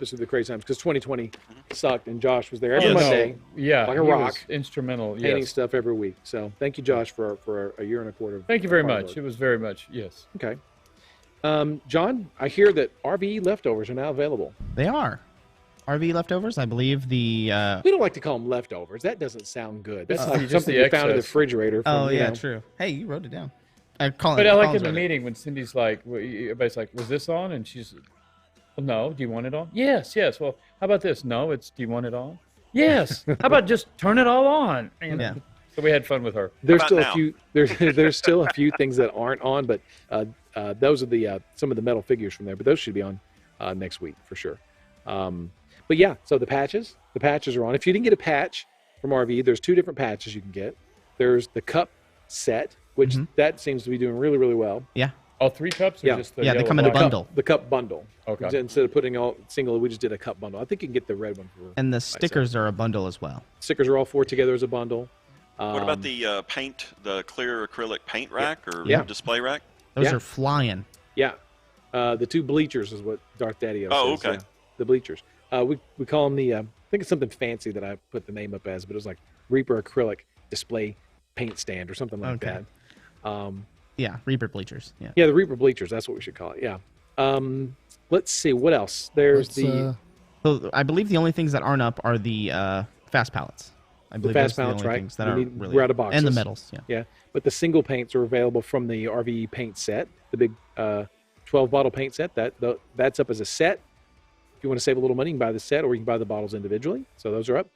us through the crazy times because 2020 sucked, and Josh was there every Yes. Monday Yeah. like a he rock, was instrumental. painting Yes. stuff every week. So thank you, Josh, for a year and a quarter. Thank you very of hard much. work. It was very much, yes. Okay. John, I hear that RVE leftovers are now available. They are. RV leftovers, I believe the. We don't like to call them leftovers. That doesn't sound good. That's Just like the something you found in the excess. refrigerator. From, Oh, you yeah, know. true. Hey, you wrote it down. I call But I like Colin's in the wrote it. meeting when Cindy's like, everybody's like, was this on? And she's, well, no. Do you want it on? Yes. Well, how about this? No, it's, do you want it on? Yes. How about just turn it all on? And Yeah. So we had fun with her. There's How still about a few. There's still a few things that aren't on, but those are the some of the metal figures from there. But those should be on next week for sure. But yeah, so the patches are on. If you didn't get a patch from RV, there's 2 different patches you can get. There's the cup set, which that seems to be doing really, really well. Yeah. All 3 cups or Yeah. just the Yeah, they yellow come in a black? bundle. The cup bundle. Okay. Instead of putting all single, we just did a cup bundle. I think you can get the red one for. And the stickers are a bundle as well. Stickers are all 4 together as a bundle. What about the paint, the clear acrylic paint rack or Yeah. display rack? Those Yeah. are flying. Yeah, the 2 bleachers is what Darth Daddy Oh, says. okay. Yeah, the bleachers. We call them the. I think it's something fancy that I put the name up as, but it was like Reaper acrylic display paint stand or something like Okay. that. Yeah, Reaper bleachers. Yeah. Yeah, the Reaper bleachers. That's what we should call it. Yeah. Let's see what else. There's So I believe the only things that aren't up are the fast pallets. I believe fast those are the pallets, only right? things that We are need- really we're out of boxes. and the metals. Yeah. Yeah, but the single paints are available from the RVE paint set, the big 12 bottle paint set. That's up as a set. If you want to save a little money, you can buy the set, or you can buy the bottles individually. So those are up.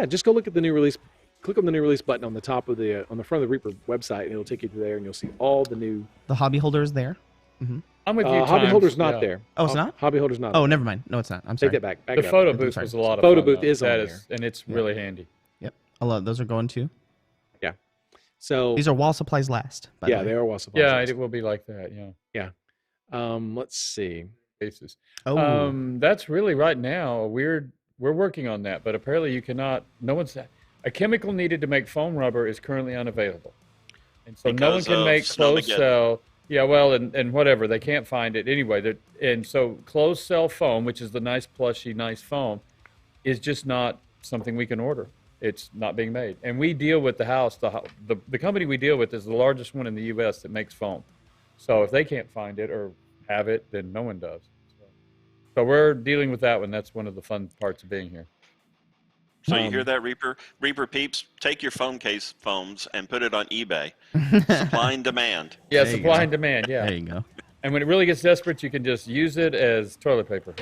Just go look at the new release. Click on the new release button on the top of on the front of the Reaper website, and it'll take you to there, and you'll see all the new. The hobby holder is there. I'm with you, Hobby Times. holder's not Yeah. there. Oh, it's not? Hobby holder's not. Oh, there. never mind. No, it's not. I'm Take sorry. that back. Back The it up. photo I'm booth sorry. was a lot of Photo fun. booth though. is on That there. and it's really handy. Yep. Those are going too. Yeah. So These are wall supplies last. By the yeah, way. they are well supplied. Yeah, it will be like that. Yeah. Let's see. cases. Oh, That's really right now we're working on that, but apparently you cannot. No one's a chemical needed to make foam rubber is currently unavailable, and so no one Because can of make closed Snowmageddon. cell. Yeah, well, and whatever they can't find it anyway. And so closed cell foam, which is the nice plushy, nice foam, is just not something we can order. It's not being made, and we deal with the house. The company we deal with is the largest one in the U.S. that makes foam. So if they can't find it or have it, then no one does. So we're dealing with that one. That's one of the fun parts of being here. So you hear that, Reaper? Reaper peeps, take your phone case foams and put it on eBay. Supply and demand. Yeah, There you supply go. and demand. Yeah, there you go. and when it really gets desperate, you can just use it as toilet paper.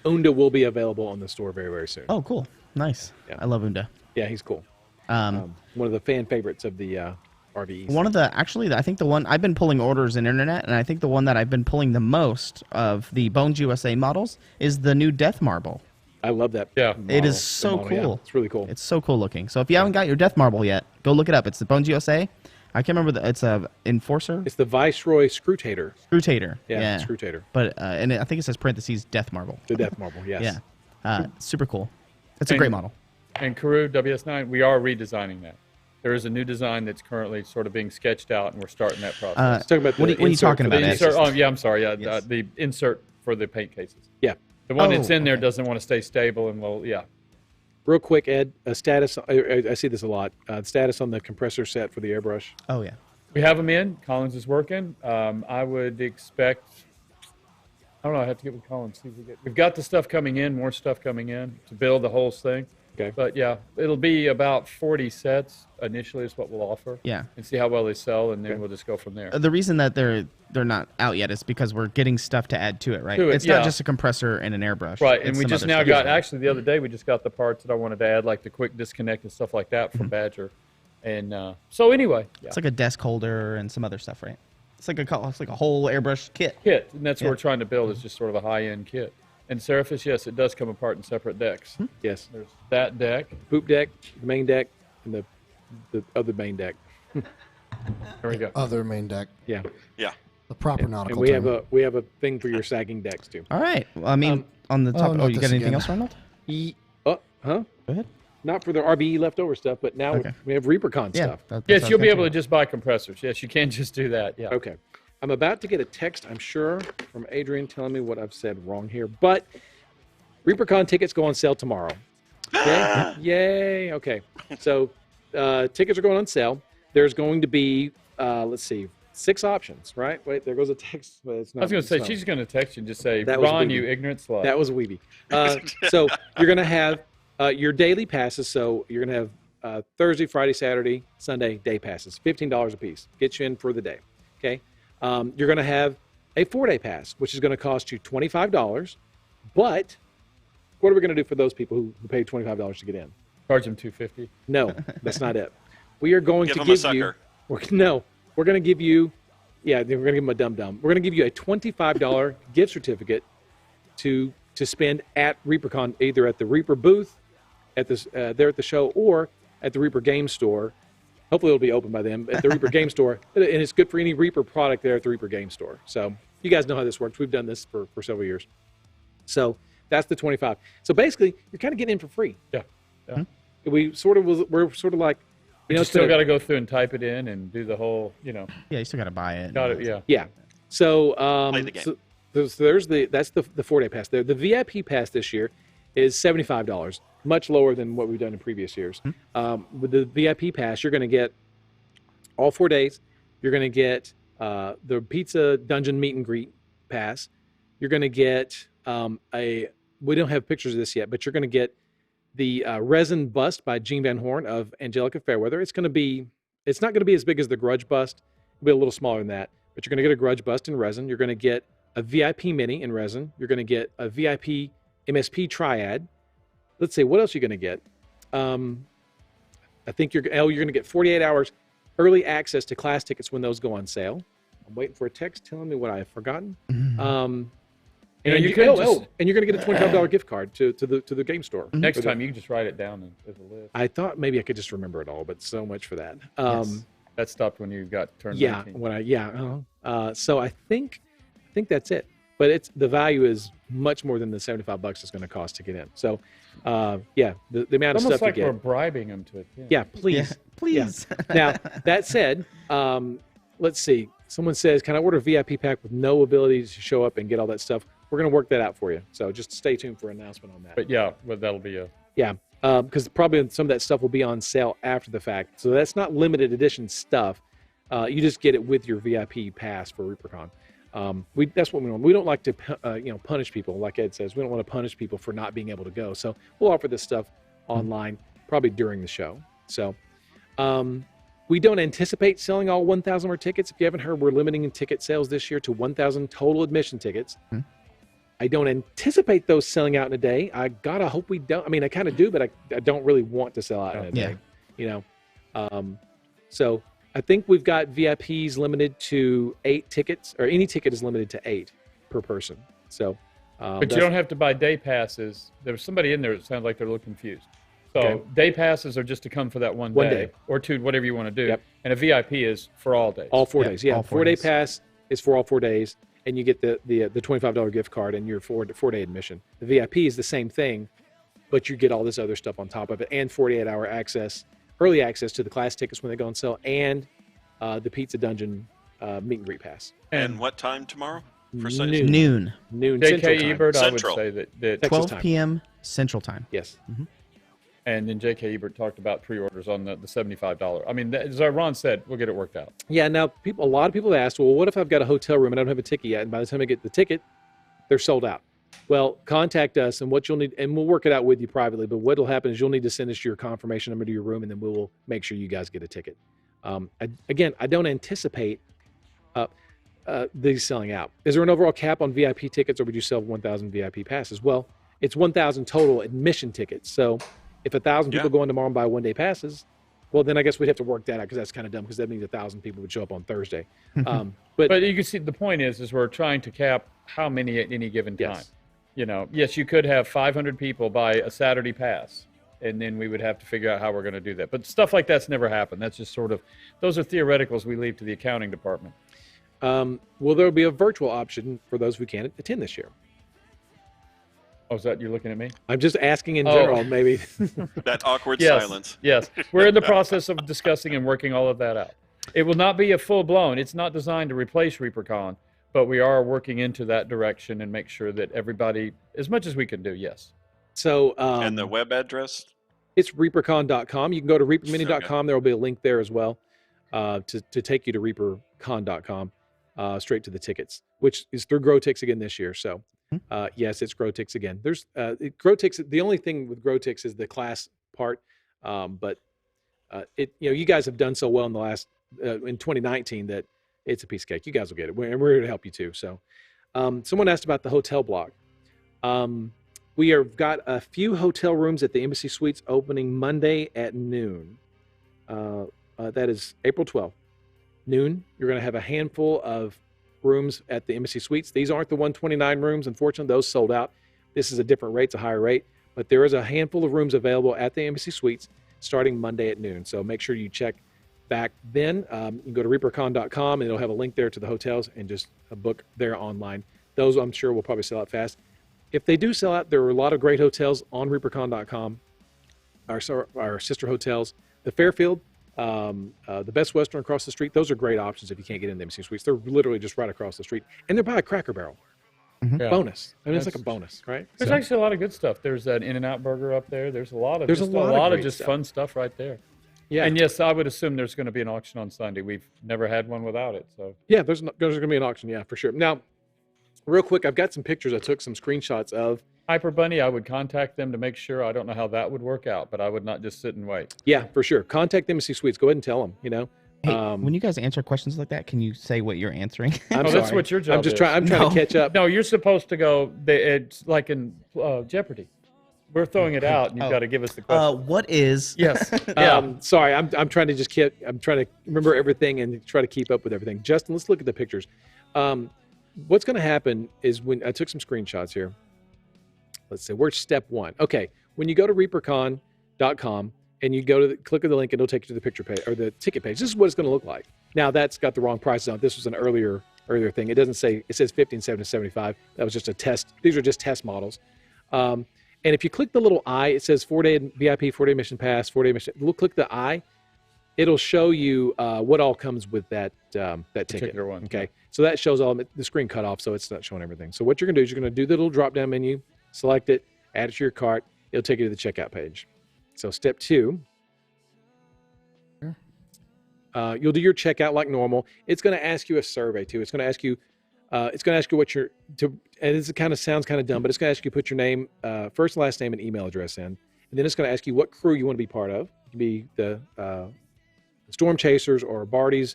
Unda will be available on the store very, very soon. Oh, cool. Nice. Yeah. I love Unda. Yeah, he's cool. Um, One of the fan favorites of the RVEs. One of the I think the one I've been pulling orders in internet, and I think the one that I've been pulling the most of the Bones USA models is the new Death Marble. I love that. Yeah. model, It is the so model, yeah. cool. It's really cool. It's so cool looking. So if you haven't got your Death Marble yet, go look it up. It's the Bones USA. I can't remember it's a Enforcer It's the Viceroy Screwtator. Screwtator. Yeah, Screwtator. But and I think it says parentheses Death Marble. The Death Marble, yes. Yeah. Super cool. It's a And- great model. And Karoo WS9, we are redesigning that. There is a new design that's currently sort of being sketched out, and we're starting that process. Let's talk about What the are you insert talking for the about, Ed? insert, insert. yeah, I'm sorry. Yeah, Yes. the insert for the paint cases. Yeah. The one Oh, that's in there okay. doesn't want to stay stable, and well, yeah. Real quick, Ed, a status. I see this a lot. Status on the compressor set for the airbrush. Oh yeah. We have them in. Collins is working. I would expect. I don't know. I have to get with Collins. See if we've got the stuff coming in, more stuff coming in to build the whole thing. Okay. But yeah, it'll be about 40 sets initially is what we'll offer. Yeah. And see how well they sell, and then Okay. we'll just go from there. The reason that they're not out yet is because we're getting stuff to add to it, right? To it, It's yeah. not just a compressor and an airbrush. Right, and It's we some just other now stuff got as well. actually the other day we just got the parts that I wanted to add, like the quick disconnect and stuff like that from Mm-hmm. Badger, and so anyway, yeah. It's like a desk holder and some other stuff, right? It's like a whole airbrush kit. Kit, and that's Yeah. what we're trying to build is just sort of a high-end kit. And Seraphis, yes, it does come apart in separate decks. Yes. There's that deck. Poop deck, the main deck, and the other main deck. There we go. Other main deck, Yeah. Yeah. the proper And nautical we term. have a thing for your sagging decks too. All right. Well, I mean, on the top. not Oh, you this got anything again. else, Ronald? Huh? Go ahead. Not for the RBE leftover stuff, but now Okay. we have ReaperCon Yeah. stuff. That's Yes, what I you'll was be gonna able say. to just buy compressors. Yes, you can just do that. Yeah. Okay. I'm about to get a text, I'm sure, from Adrian telling me what I've said wrong here, but ReaperCon tickets go on sale tomorrow. Okay? Yay. Okay. So tickets are going on sale. There's going to be, let's see, 6 options, right? Wait, there goes a text. But it's not, I was going to say it's not. she's going to text you and just say, That was "Ron, weedy. you ignorant slut." That was a weeby. So you're going to have your daily passes. So you're going to have Thursday, Friday, Saturday, Sunday day passes, $15 a piece. Get you in for the day. Okay. You're going to have a 4-day pass, which is going to cost you $25. But what are we going to do for those people who paid $25 to get in? Charge them $250. No, that's not it. We are going Give to them a give you. sucker. We're going to give you. Yeah, we're going to give them a dum dum. We're going to give you a $25 gift certificate to spend at ReaperCon, either at the Reaper booth, at this there at the show, or at the Reaper Game Store. Hopefully, it'll be open by then. At the Reaper Game Store, and it's good for any Reaper product there at the Reaper Game Store. So you guys know how this works. We've done this for several years. So that's the 25. So basically, you're kind of getting in for free. Yeah. Yeah. We're sort of like, You it's still been a- got to go through and type it in and do the whole, Yeah, you still got to buy it. got it. Yeah. Yeah. So, Play the game. so there's that's the 4-day pass there. The VIP pass this year is $75, much lower than what we've done in previous years. With the VIP pass, you're going to get all 4 days. You're going to get the Pizza Dungeon Meet and Greet pass. You're going to get we don't have pictures of this yet, but you're going to get the resin bust by Gene Van Horn of Angelica Fairweather. It's not going to be as big as the Grudge bust. It'll be a little smaller than that, but you're going to get a Grudge bust in resin. You're going to get a VIP mini in resin. You're going to get a VIP MSP triad. Let's see, what else are you going to get? I think you're going to get 48 hours early access to class tickets when those go on sale. I'm waiting for a text telling me what I've forgotten. You know, And you you- could oh, just- oh, and you're going to get a $25 gift card to the game store. Next For the- time you can just write it down as a list. I thought maybe I could just remember it all, but so much for that. Yes. That stopped when you got turned Yeah, 19. when I so I think that's it. but the value is much more than the $75 it's going to cost to get in. So, yeah, the amount of Almost stuff like you we're get. bribing them to it. Yeah, please. Yeah, please. Now, that said, let's see. Someone says, can I order a VIP pack with no ability to show up and get all that stuff? We're going to work that out for you. So just stay tuned for an announcement on that. But yeah, well, that'll be a. Yeah, because probably some of that stuff will be on sale after the fact. So that's not limited edition stuff. You just get it with your VIP pass for ReaperCon. That's what we want. We don't like to punish people. Like Ed says, we don't want to punish people for not being able to go. So we'll offer this stuff online probably during the show. So we don't anticipate selling all 1,000 more tickets. If you haven't heard, we're limiting ticket sales this year to 1,000 total admission tickets. I don't anticipate those selling out in a day. I gotta hope we don't. I mean, I kind of do, but I don't really want to sell out in a day. You know, so I think we've got VIPs limited to 8 tickets, or any ticket is limited to 8 per person. So, but you don't have to buy day passes. There was somebody in there that sounds like they're a little confused. So Okay. day passes are just to come for that one day, or 2, whatever you want to do. Yep. And a VIP is for all days. all 4 Yep, days. Yeah, all 4 4-day days. pass is for all 4 days, and you get the $25 gift card and your 4-day admission. The VIP is the same thing, but you get all this other stuff on top of it, and 48-hour access, early access to the class tickets when they go on sale, and the Pizza Dungeon meet and greet pass. And what time tomorrow? For Sunday? Noon. Noon. Central J.K. time. Ebert, I would Central. say that Texas 12 time. p.m. Central Time. Yes. and then J.K. Ebert talked about pre-orders on the $75. I mean, as Ron said, we'll get it worked out. Yeah. Now, a lot of people ask, well, what if I've got a hotel room and I don't have a ticket yet, and by the time I get the ticket, they're sold out? Well, contact us, and what you'll need, and we'll work it out with you privately. But what'll happen is you'll need to send us your confirmation number to your room, and then we will make sure you guys get a ticket. Again, I don't anticipate these selling out. Is there an overall cap on VIP tickets, or would you sell 1,000 VIP passes? Well, it's 1,000 total admission tickets. So if 1,000 people go in tomorrow and buy one-day passes, well, then I guess we'd have to work that out, because that's kind of dumb, because that means 1,000 people would show up on Thursday. But you can see the point is we're trying to cap how many at any given time. Yes. You know, yes, you could have 500 people buy a Saturday pass, and then we would have to figure out how we're going to do that. But stuff like that's never happened. That's just sort of, those are theoreticals we leave to the accounting department. Well, there'll be a virtual option for those who can't attend this year. Oh, is that you're looking at me? I'm just asking in general, maybe. That awkward Yes, silence. yes. We're in the process of discussing and working all of that out. It will not be a full-blown. It's not designed to replace ReaperCon, but we are working into that direction and make sure that everybody, as much as we can do, yes. So, And the web address? it's reapercon.com. You can go to reapermini.com. There will be a link there as well to take you to reapercon.com, straight to the tickets, which is through GrowTix again this year. So, yes, it's GrowTix again. There's GrowTix. The only thing with GrowTix is the class part, but you guys have done so well in the last in 2019 that it's a piece of cake. You guys will get it, and we're here to help you too. So, someone asked about the hotel block. We have got a few hotel rooms at the Embassy Suites opening Monday at noon. That is April 12th, noon. You're going to have a handful of rooms at the Embassy Suites. These aren't the 129 rooms, unfortunately. Those sold out. This is a different rate, it's a higher rate. But there is a handful of rooms available at the Embassy Suites starting Monday at noon. So make sure you check back then. You can go to reapercon.com, and it'll have a link there to the hotels, and just book there online. Those, I'm sure, will probably sell out fast. If they do sell out, there are a lot of great hotels on reapercon.com, our sister hotels. The Fairfield, the Best Western across the street, those are great options if you can't get into the Embassy Suites. They're literally just right across the street. And they're by a Cracker Barrel. Yeah. Bonus. I mean, it's like a bonus, right? There's So- actually a lot of good stuff. There's that In-N-Out Burger up there. There's a lot of There's just a lot of great just stuff. fun stuff right there. Yeah. And yes, I would assume there's going to be an auction on Sunday. We've never had one without it. So Yeah, there's going to be an auction, yeah, for sure. Now, real quick, I've got some pictures. I took some screenshots of. Hyper Bunny, I would contact them to make sure. I don't know how that would work out, but I would not just sit and wait. Yeah, for sure. Contact Embassy Suites. Go ahead and tell them, Hey, when you guys answer questions like that, can you say what you're answering? I'm Oh, that's sorry. what your job I'm just is. trying. I'm trying to catch up. No, you're supposed to go. It's like in Jeopardy. We're throwing it out, and you've got to give us the question. What is? Yes. Yeah. Sorry, I'm trying to just I'm trying to remember everything and try to keep up with everything. Justin, let's look at the pictures. What's going to happen is when I took some screenshots here. Let's see, where's step one? Okay, when you go to reapercon.com and you go to click on the link, and it'll take you to the picture page or the ticket page. This is what it's going to look like. Now that's got the wrong prices on it. This was an earlier earlier thing. It doesn't say, it says 15, 7 to 75. That was just a test. These are just test models. And if you click the little I, it says 4-day VIP, 4-day mission pass, 4-day mission. Click the I. It'll show you what all comes with that ticket. One. Okay, so that shows all the screen cut off, so it's not showing everything. So what you're gonna do is you're gonna do the little drop down menu, select it, add it to your cart. It'll take you to the checkout page. So step 2, you'll do your checkout like normal. It's gonna ask you a survey too. It's gonna ask you what you're to, and it kind of sounds kind of dumb, but it's gonna ask you to put your name, first, last name, and email address in, and then it's gonna ask you what crew you want to be part of. It can be the Storm Chasers or Barty's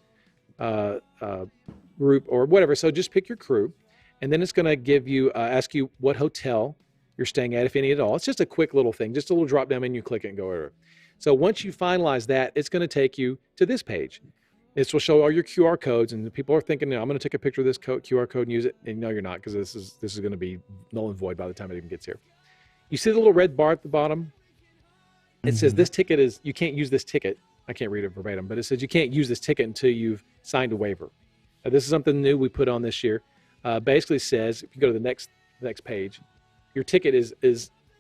group or whatever. So just pick your crew, and then it's going to give you ask you what hotel you're staying at, if any at all. It's just a quick little thing, just a little drop down menu, click it and go over. So once you finalize that, it's going to take you to this page. This will show all your QR codes, and people are thinking, I'm going to take a picture of this QR code and use it. And no, you're not, because this is going to be null and void by the time it even gets here. You see the little red bar at the bottom? It says this ticket is, you can't use this ticket. I can't read it verbatim, but it says you can't use this ticket until you've signed a waiver. This is something new we put on this year. Basically says, if you go to the next page, your ticket is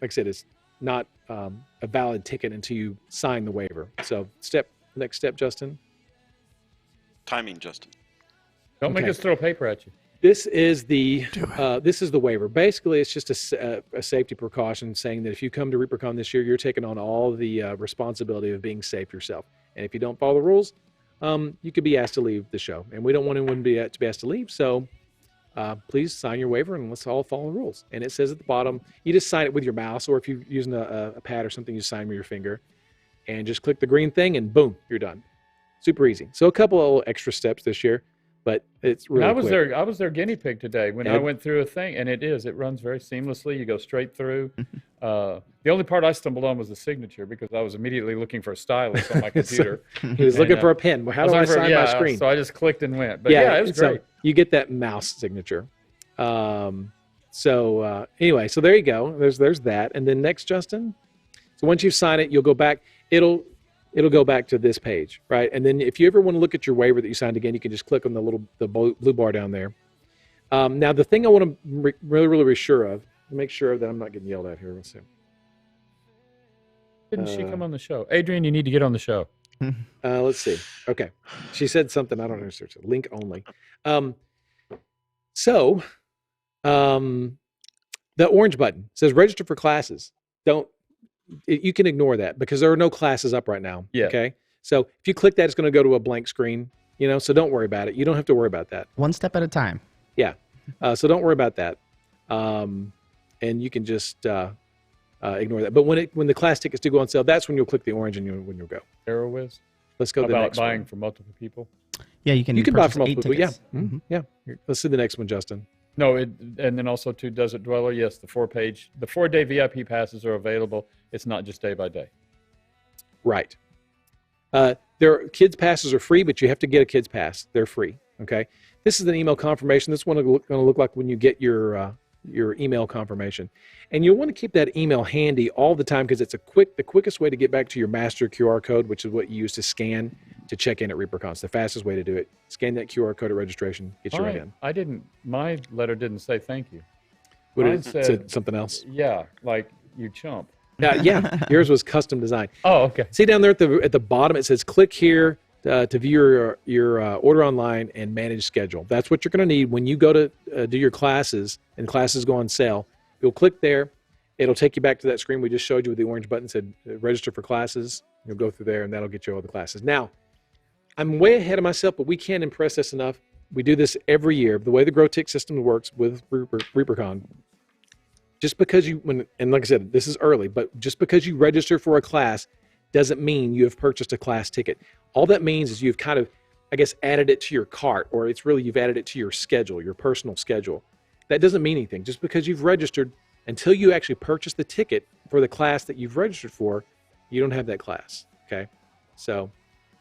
like I said, is not a valid ticket until you sign the waiver. So next step, Justin. Timing, Justin. Don't make us throw paper at you. This is the waiver. Basically, it's just a safety precaution saying that if you come to ReaperCon this year, you're taking on all the responsibility of being safe yourself. And if you don't follow the rules, you could be asked to leave the show. And we don't want anyone to be asked to leave. So please sign your waiver and let's all follow the rules. And it says at the bottom, you just sign it with your mouse, or if you're using a pad or something, you sign with your finger. And just click the green thing and boom, you're done. Super easy. So a couple of extra steps this year. But it's really quick. I was their guinea pig today when I went through a thing, and it runs very seamlessly. You go straight through. The only part I stumbled on was the signature, because I was immediately looking for a stylus on my computer. He was looking for a pen. Well, how do I sign my screen? So I just clicked and went. But yeah, it was great. You get that mouse signature. Anyway, so there you go. There's that. And then next, Justin. So once you sign it, you'll go back. It'll go back to this page, right? And then if you ever want to look at your waiver that you signed again, you can just click on the blue bar down there. Now, the thing I want to really be sure of, make sure that I'm not getting yelled at here. Let's see. Didn't she come on the show? Adrian, you need to get on the show. Let's see. Okay. She said something. I don't understand. Link only. The orange button says register for classes. You can ignore that because there are no classes up right now. Yeah. Okay. So if you click that, it's going to go to a blank screen, so don't worry about it. You don't have to worry about that. One step at a time. Yeah. So don't worry about that. And you can just ignore that. But when the class tickets do go on sale, that's when you'll click the orange and when you'll go. AeroWiz. Let's go to the next buying one. for multiple people. Yeah, you can buy for multiple people. Yeah. Mm-hmm. Yeah. Let's see the next one, Justin. No, and then also to Desert Dweller, yes, the 4-day VIP passes are available. It's not just day by day. Right. Kids passes are free, but you have to get a kids pass. They're free. Okay. This is an email confirmation. This is what it's going to look like when you get your email confirmation, and you'll want to keep that email handy all the time because it's the quickest way to get back to your master QR code, which is what you use to scan to check in at ReaperCon. It's the fastest way to do it. Scan that QR code at registration, get you right in. My letter didn't say thank you. Mine said something else. Yeah, like you chump. Yeah, yours was custom designed. Oh, okay. See down there at the bottom, it says click here to view your order online and manage schedule. That's what you're going to need when you go to do your classes and classes go on sale. You'll click there. It'll take you back to that screen we just showed you with the orange button said register for classes. You'll go through there and that'll get you all the classes. Now, I'm way ahead of myself, but we can't impress us enough. We do this every year. The way the Grow Tick system works with ReaperCon, just because and like I said, this is early, but just because you register for a class doesn't mean you have purchased a class ticket. All that means is you've kind of, I guess, added it to your cart, or you've added it to your schedule, your personal schedule. That doesn't mean anything. Just because you've registered, until you actually purchase the ticket for the class that you've registered for, you don't have that class. Okay, so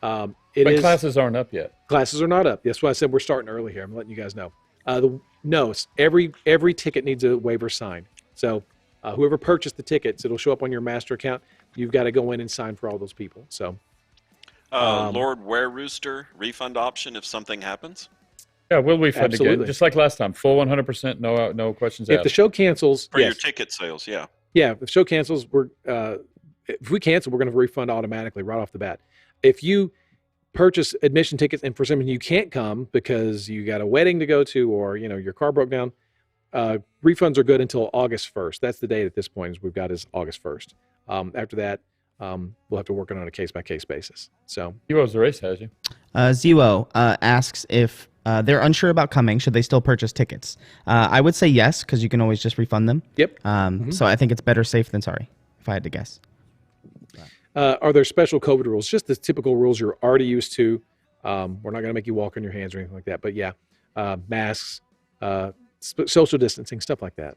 classes aren't up yet. Classes are not up. That's why I said we're starting early here. I'm letting you guys know. Every ticket needs a waiver signed. So whoever purchased the tickets, it'll show up on your master account. You've got to go in and sign for all those people. So, Lord Were Rooster refund option if something happens. Yeah, we'll refund Absolutely. again, just like last time. Full 100%, no questions If the asked. show cancels, For your yes. ticket sales, yeah. Yeah, if the show cancels, if we cancel, we're going to refund automatically right off the bat. If you purchase admission tickets and for some reason you can't come because you got a wedding to go to or your car broke down, refunds are good until August 1st. That's the date at this point we've got is August 1st. After that, we'll have to work on a case-by-case basis. So Heroes the race has you. Zero asks if they're unsure about coming. Should they still purchase tickets? I would say yes, because you can always just refund them. Yep. So I think it's better safe than sorry, if I had to guess. Are there special COVID rules? Just the typical rules you're already used to. We're not going to make you walk on your hands or anything like that. But yeah, masks, social distancing, stuff like that.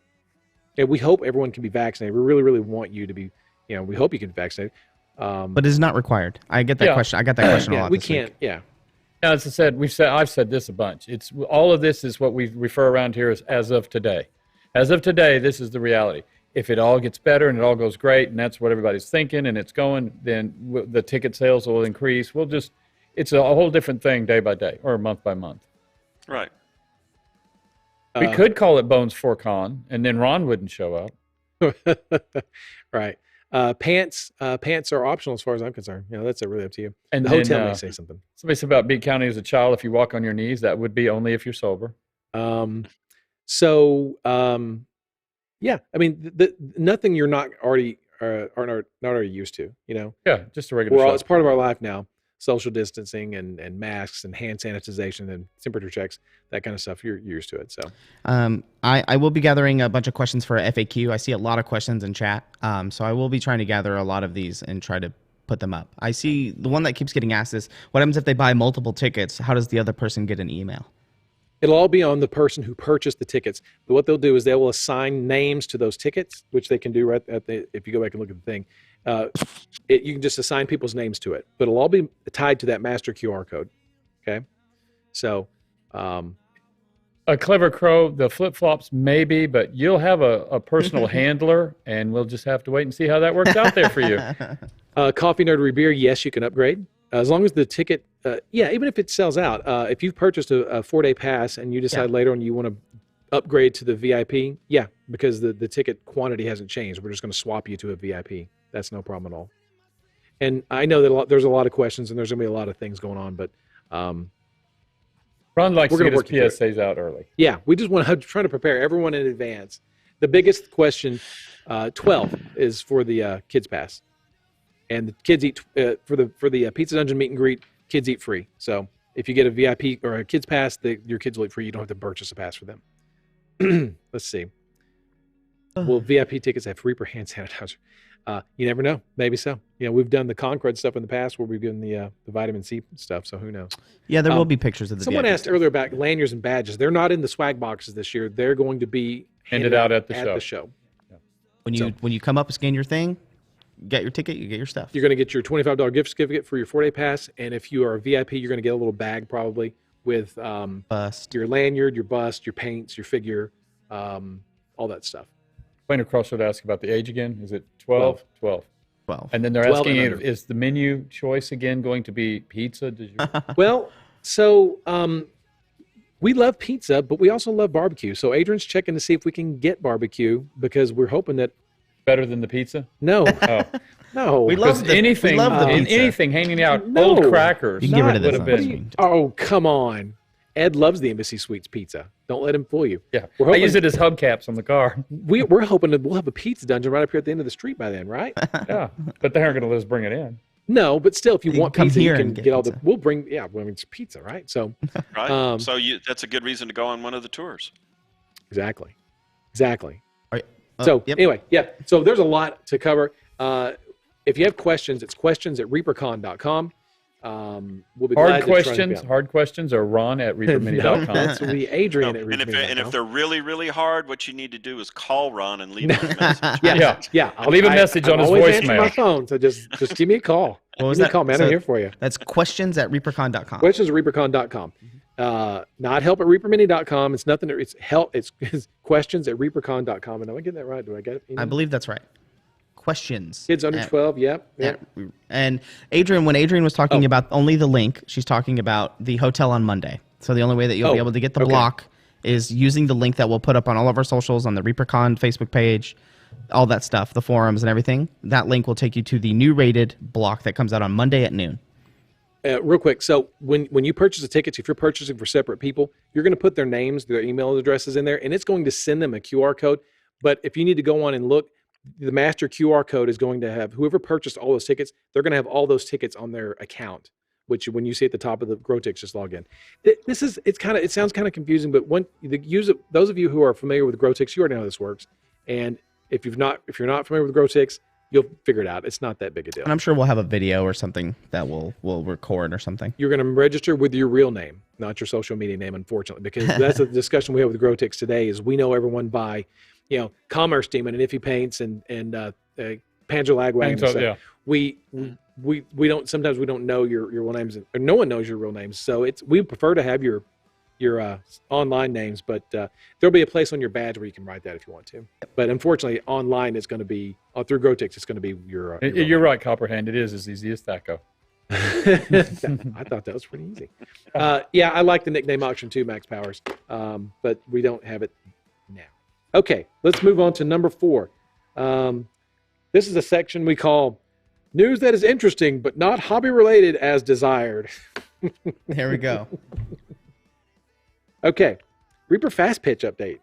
And we hope everyone can be vaccinated. We really, really want you to be. We hope you can be vaccinated. But it's not required. I get that question. I got that question a lot. We this week. can't. Yeah. Now, as I said, I've said this a bunch. It's all of this is what we refer around here as of today. As of today, this is the reality. If it all gets better and it all goes great, and that's what everybody's thinking, and it's going, then the ticket sales will increase. It's a whole different thing day by day or month by month. Right. We could call it Bones 4Con, and then Ron wouldn't show up. Right. Pants are optional as far as I'm concerned. That's really up to you. And the then, hotel may say something. Somebody said about being counted as a child if you walk on your knees. That would be only if you're sober. Yeah. I mean, nothing you're not already not already used to. Yeah, just a regular. It's part of our life now. Social distancing and masks and hand sanitization and temperature checks, that kind of stuff. You're used to it. So I will be gathering a bunch of questions for FAQ. I see a lot of questions in chat. So I will be trying to gather a lot of these and try to put them up. I see the one that keeps getting asked is, what happens if they buy multiple tickets? How does the other person get an email? It'll all be on the person who purchased the tickets. But what they'll do is they will assign names to those tickets, which they can do right if you go back and look at the thing. You can just assign people's names to it, but it'll all be tied to that master QR code. Okay. So, a clever crow, the flip-flops maybe, but you'll have a personal handler, and we'll just have to wait and see how that works out there for you. Coffee Nerdery Beer, yes, you can upgrade. As long as the ticket, even if it sells out, if you've purchased a 4-day pass and you decide later on you want to upgrade to the VIP, because the ticket quantity hasn't changed. We're just going to swap you to a VIP. That's no problem at all. And I know that there's a lot of questions and there's going to be a lot of things going on, but Ron likes we're to going get his PSAs out early. Yeah, we just want to try to prepare everyone in advance. The biggest question, 12, is for the kids pass, and the kids eat for the Pizza Dungeon meet and greet. Kids eat free. So if you get a VIP or a kids pass, your kids will eat free. You don't have to purchase a pass for them. Let's see. Will VIP tickets have Reaper hand sanitizer? You never know. Maybe so. We've done the Concrete stuff in the past where we've given the vitamin C stuff. So who knows? Yeah, there will be pictures of the. Someone VIP asked earlier about lanyards and badges. They're not in the swag boxes this year. They're going to be handed out at the show. Yeah. When you come up and scan your thing, get your ticket, you get your stuff. You're going to get your $25 gift certificate for your 4-day pass, and if you are a VIP, you're going to get a little bag probably with your lanyard, your bust, your paints, your figure, all that stuff. Plainer Cross would ask about the age again. Is it 12? 12. And then they're 12 asking, and under. is the menu choice again going to be pizza? Well, so we love pizza, but we also love barbecue. So Adrian's checking to see if we can get barbecue because we're hoping that. Better than the pizza? No. Oh. No. We love the pizza. Anything hanging out, old crackers. You can get rid of this. Would have been. Oh, come on. Ed loves the Embassy Suites pizza. Don't let him fool you. Yeah, I use it as hubcaps on the car. We're hoping that we'll have a pizza dungeon right up here at the end of the street by then, right? Yeah, but they aren't going to let us bring it in. No, but still, if you want pizza, you can get all pizza. We'll bring. Yeah, well, I mean, it's pizza, right? So, right. That's a good reason to go on one of the tours. Exactly. Right. Anyway, so there's a lot to cover. If you have questions, it's questions@reapercon.com. We'll be glad hard questions are Ron at reapermini.com. That's will be Adrian at reapermini.com. And if they're really, really hard, what you need to do is call Ron and leave him a message. Yeah. I'll leave a message on his always answer voicemail. My phone, so just give me a call. What was give me that? a call, man. I'm here for you. That's questions@reapercon.com. Questions@reapercon.com. Not help@reapermini.com. It's nothing. It's help. It's questions@reapercon.com. And am I getting that right? Do I get it? I believe that's right. Questions. Kids under 12. Yep. And Adrian, when Adrian was talking about only the link, she's talking about the hotel on Monday. So the only way that you'll be able to get the block is using the link that we'll put up on all of our socials, on the ReaperCon Facebook page, all that stuff, the forums and everything. That link will take you to the new rated block that comes out on Monday at noon. Real quick, so when you purchase the tickets, if you're purchasing for separate people, you're going to put their names, their email addresses in there, and it's going to send them a QR code. But if you need to go on and look, the master QR code is going to have whoever purchased all those tickets, they're going to have all those tickets on their account, which when you see at the top of the GrowTix, just log in. It sounds kind of confusing, but those of you who are familiar with GrowTix, you already know how this works. And if you're not familiar with GrowTix, you'll figure it out. It's not that big a deal. And I'm sure we'll have a video or something that we'll record or something. You're going to register with your real name, not your social media name, unfortunately, because that's the discussion we have with GrowTix today. Is we know everyone by, Commerce Demon and Iffy Paints and Panzer Lagwagon. So yeah. We don't, sometimes we don't know your real names, or no one knows your real names. So we prefer to have your online names, but there'll be a place on your badge where you can write that if you want to. But unfortunately, online is going to be through GrowTix. It's going to be your. You're right, Copperhand. It is as easy as Thaco. I thought that was pretty easy. Yeah, I like the nickname auction too, Max Powers. But we don't have it now. Okay, let's move on to number 4. This is a section we call news that is interesting but not hobby related as desired. There we go. Okay, Reaper Fast Pitch update.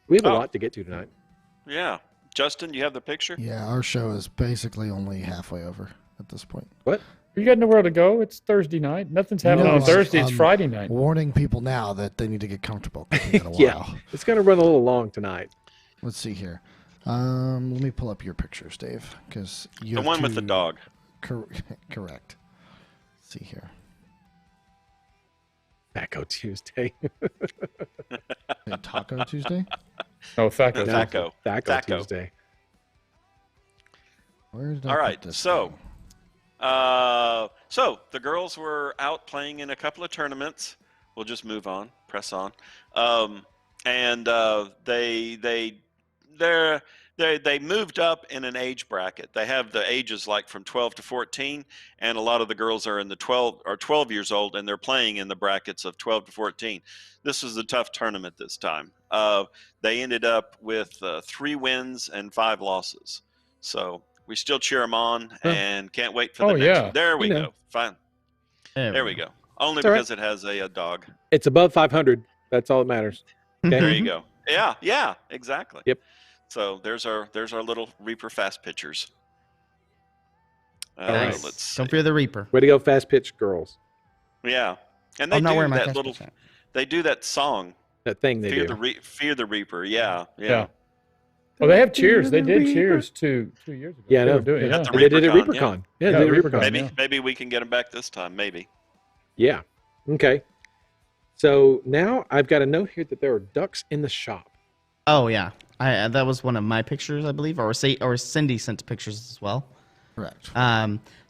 We have a lot to get to tonight. Yeah. Justin, you have the picture? Yeah, our show is basically only halfway over at this point. What? You got nowhere to go. It's Thursday night. Nothing's happening on Thursday. It's Friday night. Warning people now that they need to get comfortable. It's been a while. Yeah, it's going to run a little long tonight. Let's see here. Let me pull up your pictures, Dave, because you The have one with the two- dog. Correct. Let's see here. Taco Tuesday. Taco Tuesday? Oh, Thaco. Thaco. Taco Tuesday. Where did I All put right, this so thing? so the girls were out playing in a couple of tournaments. We'll just move on, press on, and they moved up in an age bracket. They have the ages like from 12 to 14, and a lot of the girls are in the 12 years old, and they're playing in the brackets of 12 to 14. This was a tough tournament this time. They ended up with 3 wins and 5 losses. So we still cheer them on and can't wait for the next one. There we go. Fine. There we go. Only because it has a dog. It's above 500. That's all that matters. Okay? There you go. Yeah, exactly. Yep. So there's our little Reaper fast pitchers. Nice. Let's see. Don't fear the Reaper. Way to go, Fast Pitch girls. Yeah, and I'm they not do wearing my that Fast little. Pitch hat. They do that song. That thing they do. Fear the Reaper. Yeah. Well, they have cheers. They did cheers 2 years ago. Yeah, I know. They were doing it. At the And they did it at ReaperCon, ReaperCon. Yeah, they did it at ReaperCon. ReaperCon. Maybe we can get them back this time. Maybe. Yeah. Okay. So now I've got a note here that there are ducks in the shop. Oh yeah, that was one of my pictures, I believe, or Cindy sent pictures as well. Correct.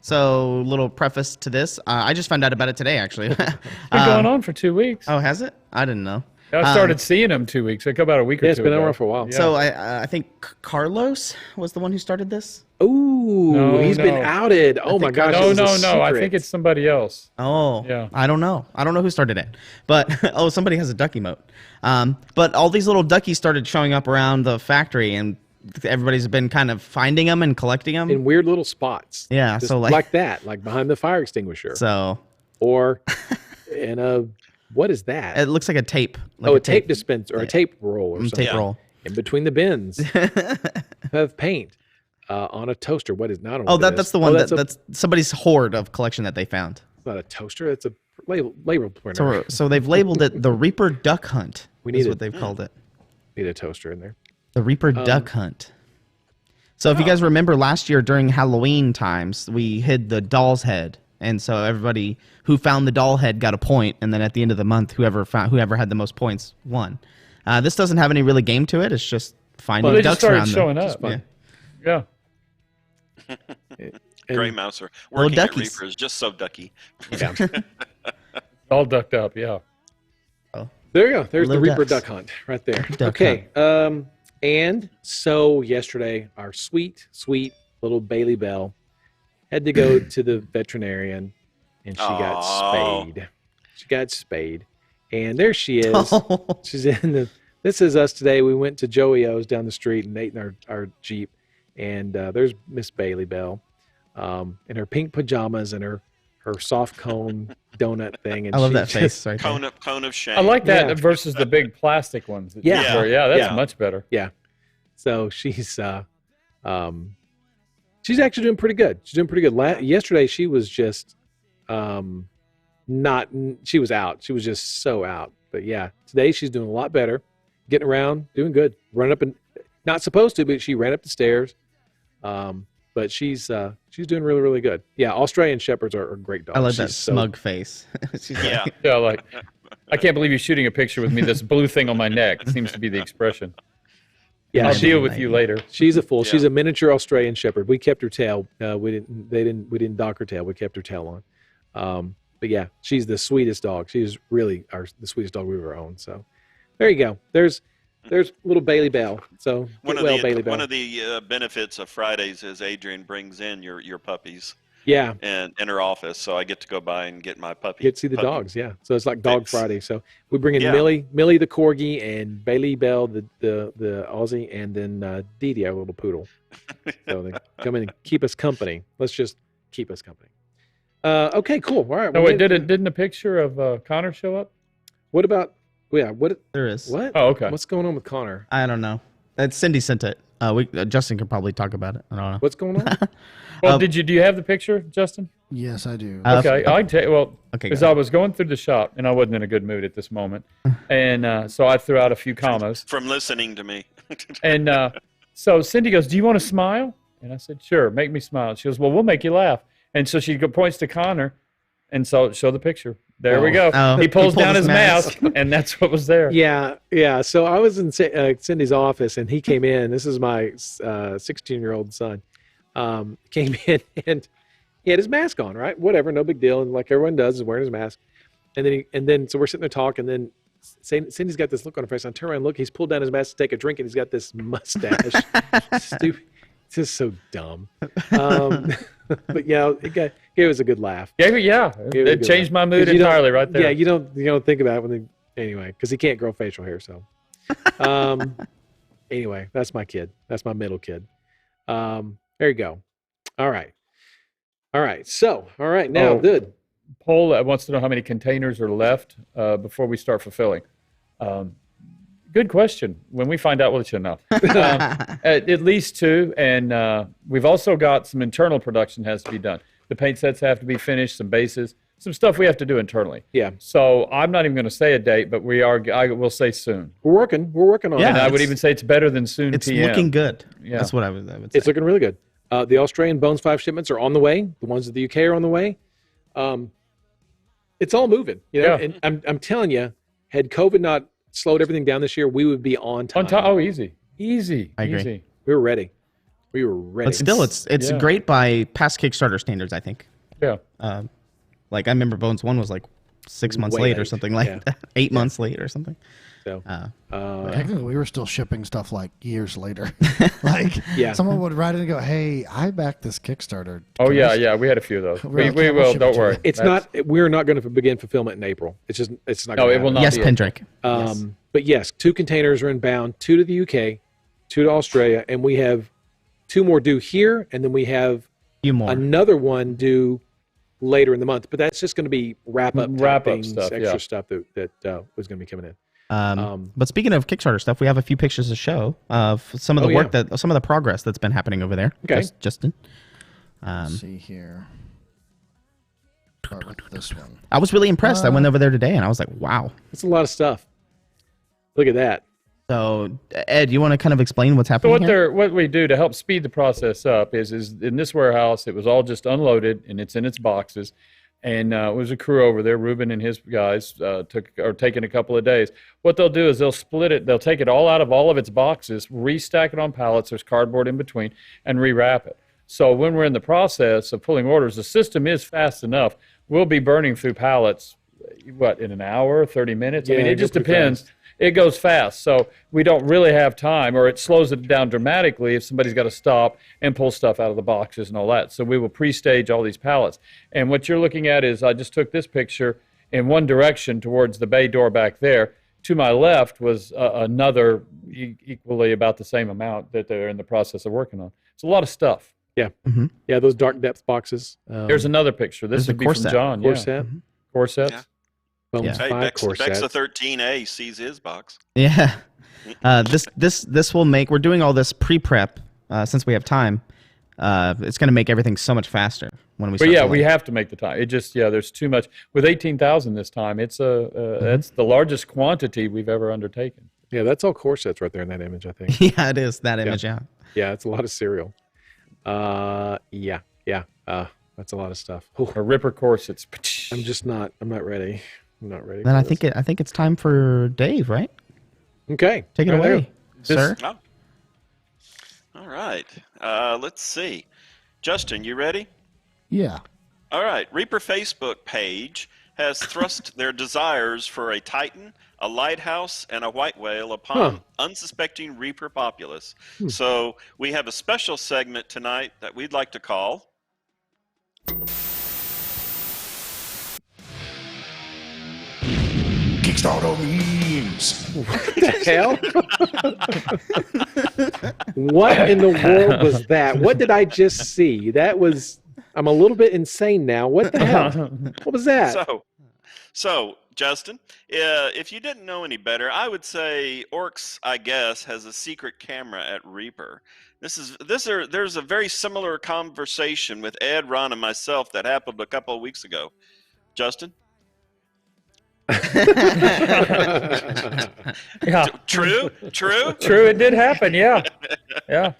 So little preface to this, I just found out about it today, actually. It's been going on for 2 weeks. Oh, has it? I didn't know. I started seeing them 2 weeks. Like about a week or two. Yeah, it's been ago. around for a while. Yeah. So I think Carlos was the one who started this. Ooh, No, he's been no. outed. Oh my think gosh. No, this is a no. I secret. think it's somebody else. Oh, Yeah. I don't know. I don't know who started it, but somebody has a duck emote. But all these little duckies started showing up around the factory, and everybody's been kind of finding them and collecting them. in weird little spots. Yeah, Just so like that, like behind the fire extinguisher, so or in a what is that? it looks like a tape. Like a tape dispenser or a tape roll or something. tape roll. In between the bins of paint on a toaster. What is not? Oh, that's the one that's somebody's hoard of collection that they found. It's not a toaster. It's a label printer. So they've labeled it the Reaper Duck Hunt. We is need what they've called it. Need a toaster in there. The Reaper Duck Hunt. So if you guys remember last year during Halloween times, we hid the doll's head. And so everybody who found the doll head got a point, and then at the end of the month, whoever had the most points won. This doesn't have any really game to it. It's just finding Well, they just ducks around started them. showing up. Yeah. Yeah. Gray Mouser Little working at duckies. Reaper is just so ducky. All ducked up. Yeah. There you go. There's the Little Reaper ducks. Duck Hunt right there. Duck Okay. And so yesterday, our sweet, sweet little Bailey Bell had to go to the veterinarian, and she got Aw. spayed. She got spayed. And there she is. She's in the. This is us today. We went to Joey O's down the street and ate in our Jeep. And there's Miss Bailey Bell, in her pink pajamas and her soft cone donut thing. And I love she that face right there. Cone of shame. I like that Yeah. versus the big plastic ones. that Yeah. you wear. Yeah, that's Yeah. much better. Yeah. So she's actually doing pretty good. She's doing pretty good. Yesterday she was just she was out. She was just so out. But yeah, today she's doing a lot better. Getting around, doing good. Running up and not supposed to, but she ran up the stairs. But she's doing really, really good. Yeah, Australian Shepherds are great dogs. I love that She's smug face. She's Yeah. like, Yeah, like I can't believe you're shooting a picture with me. This blue thing on my neck seems to be the expression. Yeah, I'll she- deal with you later. She's a fool. Yeah. She's a miniature Australian Shepherd. We kept her tail. We didn't dock her tail. We kept her tail on. But yeah, she's the sweetest dog. She's really the sweetest dog we've ever owned. So there you go. There's little Bailey Bell. So One get of well, the Bailey Bell. one of the benefits of Fridays is Adrian brings in your puppies Yeah, in her office, so I get to go by and get my puppy. get to see the puppy dogs. Yeah, so it's like Dog fix. Friday. So we bring in Yeah. Millie the corgi and Bailey Bell the Aussie, and then Dee our little poodle. So they come in and keep us company. Let's just keep us company. Okay, cool. All right. No, well, wait, didn't a picture of Connor show up? What about? Yeah. What? there is. What? Oh, okay. What's going on with Connor? I don't know. Cindy sent it. Justin can probably talk about it. I don't know. What's going on? Well, do you have the picture, Justin? Yes, I do. Okay, I can tell you. Well, Okay, because go I ahead. was going through the shop and I wasn't in a good mood at this moment, and so I threw out a few commas. From listening to me. And so Cindy goes, "Do you want to smile?" And I said, "Sure, make me smile." She goes, "Well, we'll make you laugh." And so she points to Connor, and so show the picture. There we go. Oh, he pulls he pulled down his his mask, and that's what was there. Yeah. So I was in Cindy's office, and he came in. This is my 16-year-old son. Came in, and he had his mask on. Right, whatever, no big deal. And like everyone does, is wearing his mask. And then so we're sitting there talking, and then Cindy's got this look on her face. I turn around and look. He's pulled down his mask to take a drink, and he's got this mustache. Stupid. It's just so dumb. But yeah, it gave us a good laugh. Yeah, It was it good changed laugh. my mood 'Cause you don't- entirely right there. Yeah, you don't think about it anyway, because he can't grow facial hair. So, anyway, that's my kid. That's my middle kid. There you go. All right. So, now, Oh. good. Paul wants to know how many containers are left before we start fulfilling. Good question. When we find out, we'll let you know. At least 2, and we've also got some internal production has to be done. The paint sets have to be finished, some bases, some stuff we have to do internally. Yeah, So I'm not even going to say a date, but I will say soon. we're working on Yeah, it. And I would it's- even say it's better than soon. It's PM. looking good. Yeah. That's what I would say. It's looking really good. The Australian Bones 5 shipments are on the way. The ones of the UK are on the way. It's all moving, Yeah. And I'm telling you, had COVID not slowed everything down this year, we would be on time. On time. Oh, easy. I agree. Easy. We were ready. but still, it's yeah. great by past Kickstarter standards, I think. Yeah. Like I remember Bones 1 was like 6 months Way late or late. something like Yeah. that. 8 months late or something. So, Technically, we were still shipping stuff like years later. Like, Yeah. someone would write in and go, "Hey, I backed this Kickstarter." Oh, Can yeah, I- yeah. We had a few of those. Really? We Okay, we'll will. ship it Don't to worry. you. it's That's- not. We're not going to begin fulfillment in April. It's not. No, gonna it will happen. not. Yes, be Pendrake. But yes, 2 containers are inbound, 2 to the UK, 2 to Australia, and we have 2 more due here, and then we have few more. another one due later in the month. But that's just going to be wrap-up things, stuff, extra yeah. stuff that was going to be coming in. But speaking of Kickstarter stuff, we have a few pictures to show of some of the Oh, work yeah. some of the progress that's been happening over there. Okay. Justin. Let's see here. Start with this one. I was really impressed. I went over there today and I was like, wow. That's a lot of stuff. Look at that. So, Ed, you want to kind of explain what's So happening here? what we do to help speed the process up is in this warehouse, it was all just unloaded and it's in its boxes. And it was a crew over there. Ruben and his guys taking a couple of days. What they'll do is they'll split it. They'll take it all out of all of its boxes, restack it on pallets. There's cardboard in between, and rewrap it. So when we're in the process of pulling orders, the system is fast enough. We'll be burning through pallets, in an hour, 30 minutes? I Yeah, mean, it it just goes pretty depends. fast. It goes fast, so we don't really have time, or it slows it down dramatically if somebody's got to stop and pull stuff out of the boxes and all that. So we will pre-stage all these pallets. And what you're looking at is I just took this picture in one direction towards the bay door back there. To my left was another equally about the same amount that they're in the process of working on. It's a lot of stuff. Yeah. Yeah, those dark depth boxes. Here's another picture. This would be from John. Core set. Core sets. Yeah. Bones Hey, 5 core Bexa sets. 13A sees his box. Yeah. This will make, we're doing all this pre-prep since we have time. It's going to make everything so much faster when we But start. yeah, we have to make the time. It just there's too much with 18,000 this time. It's that's the largest quantity we've ever undertaken. Yeah, that's all core sets right there in that image, I think. Yeah, it is that image. Yeah. Yeah, it's a lot of cereal. Yeah. That's a lot of stuff. A Ripper corsets. I'm not ready. I'm not ready. Then for this. I think it's time for Dave, right? Okay. Take it Right away, sir. Oh. All right. Let's see. Justin, you ready? Yeah. All right. Reaper Facebook page has thrust their desires for a Titan, a lighthouse, and a white whale upon unsuspecting Reaper populace. So we have a special segment tonight that we'd like to call Kickstarter memes. What the hell? What in the world was that? What did I just see? I'm a little bit insane now. What the hell? What was that? So Justin, if you didn't know any better, I would say Orcs, I guess, has a secret camera at Reaper. There's a very similar conversation with Ed, Ron, and myself that happened a couple of weeks ago. Justin? Yeah. True? True, it did happen, yeah. Yeah.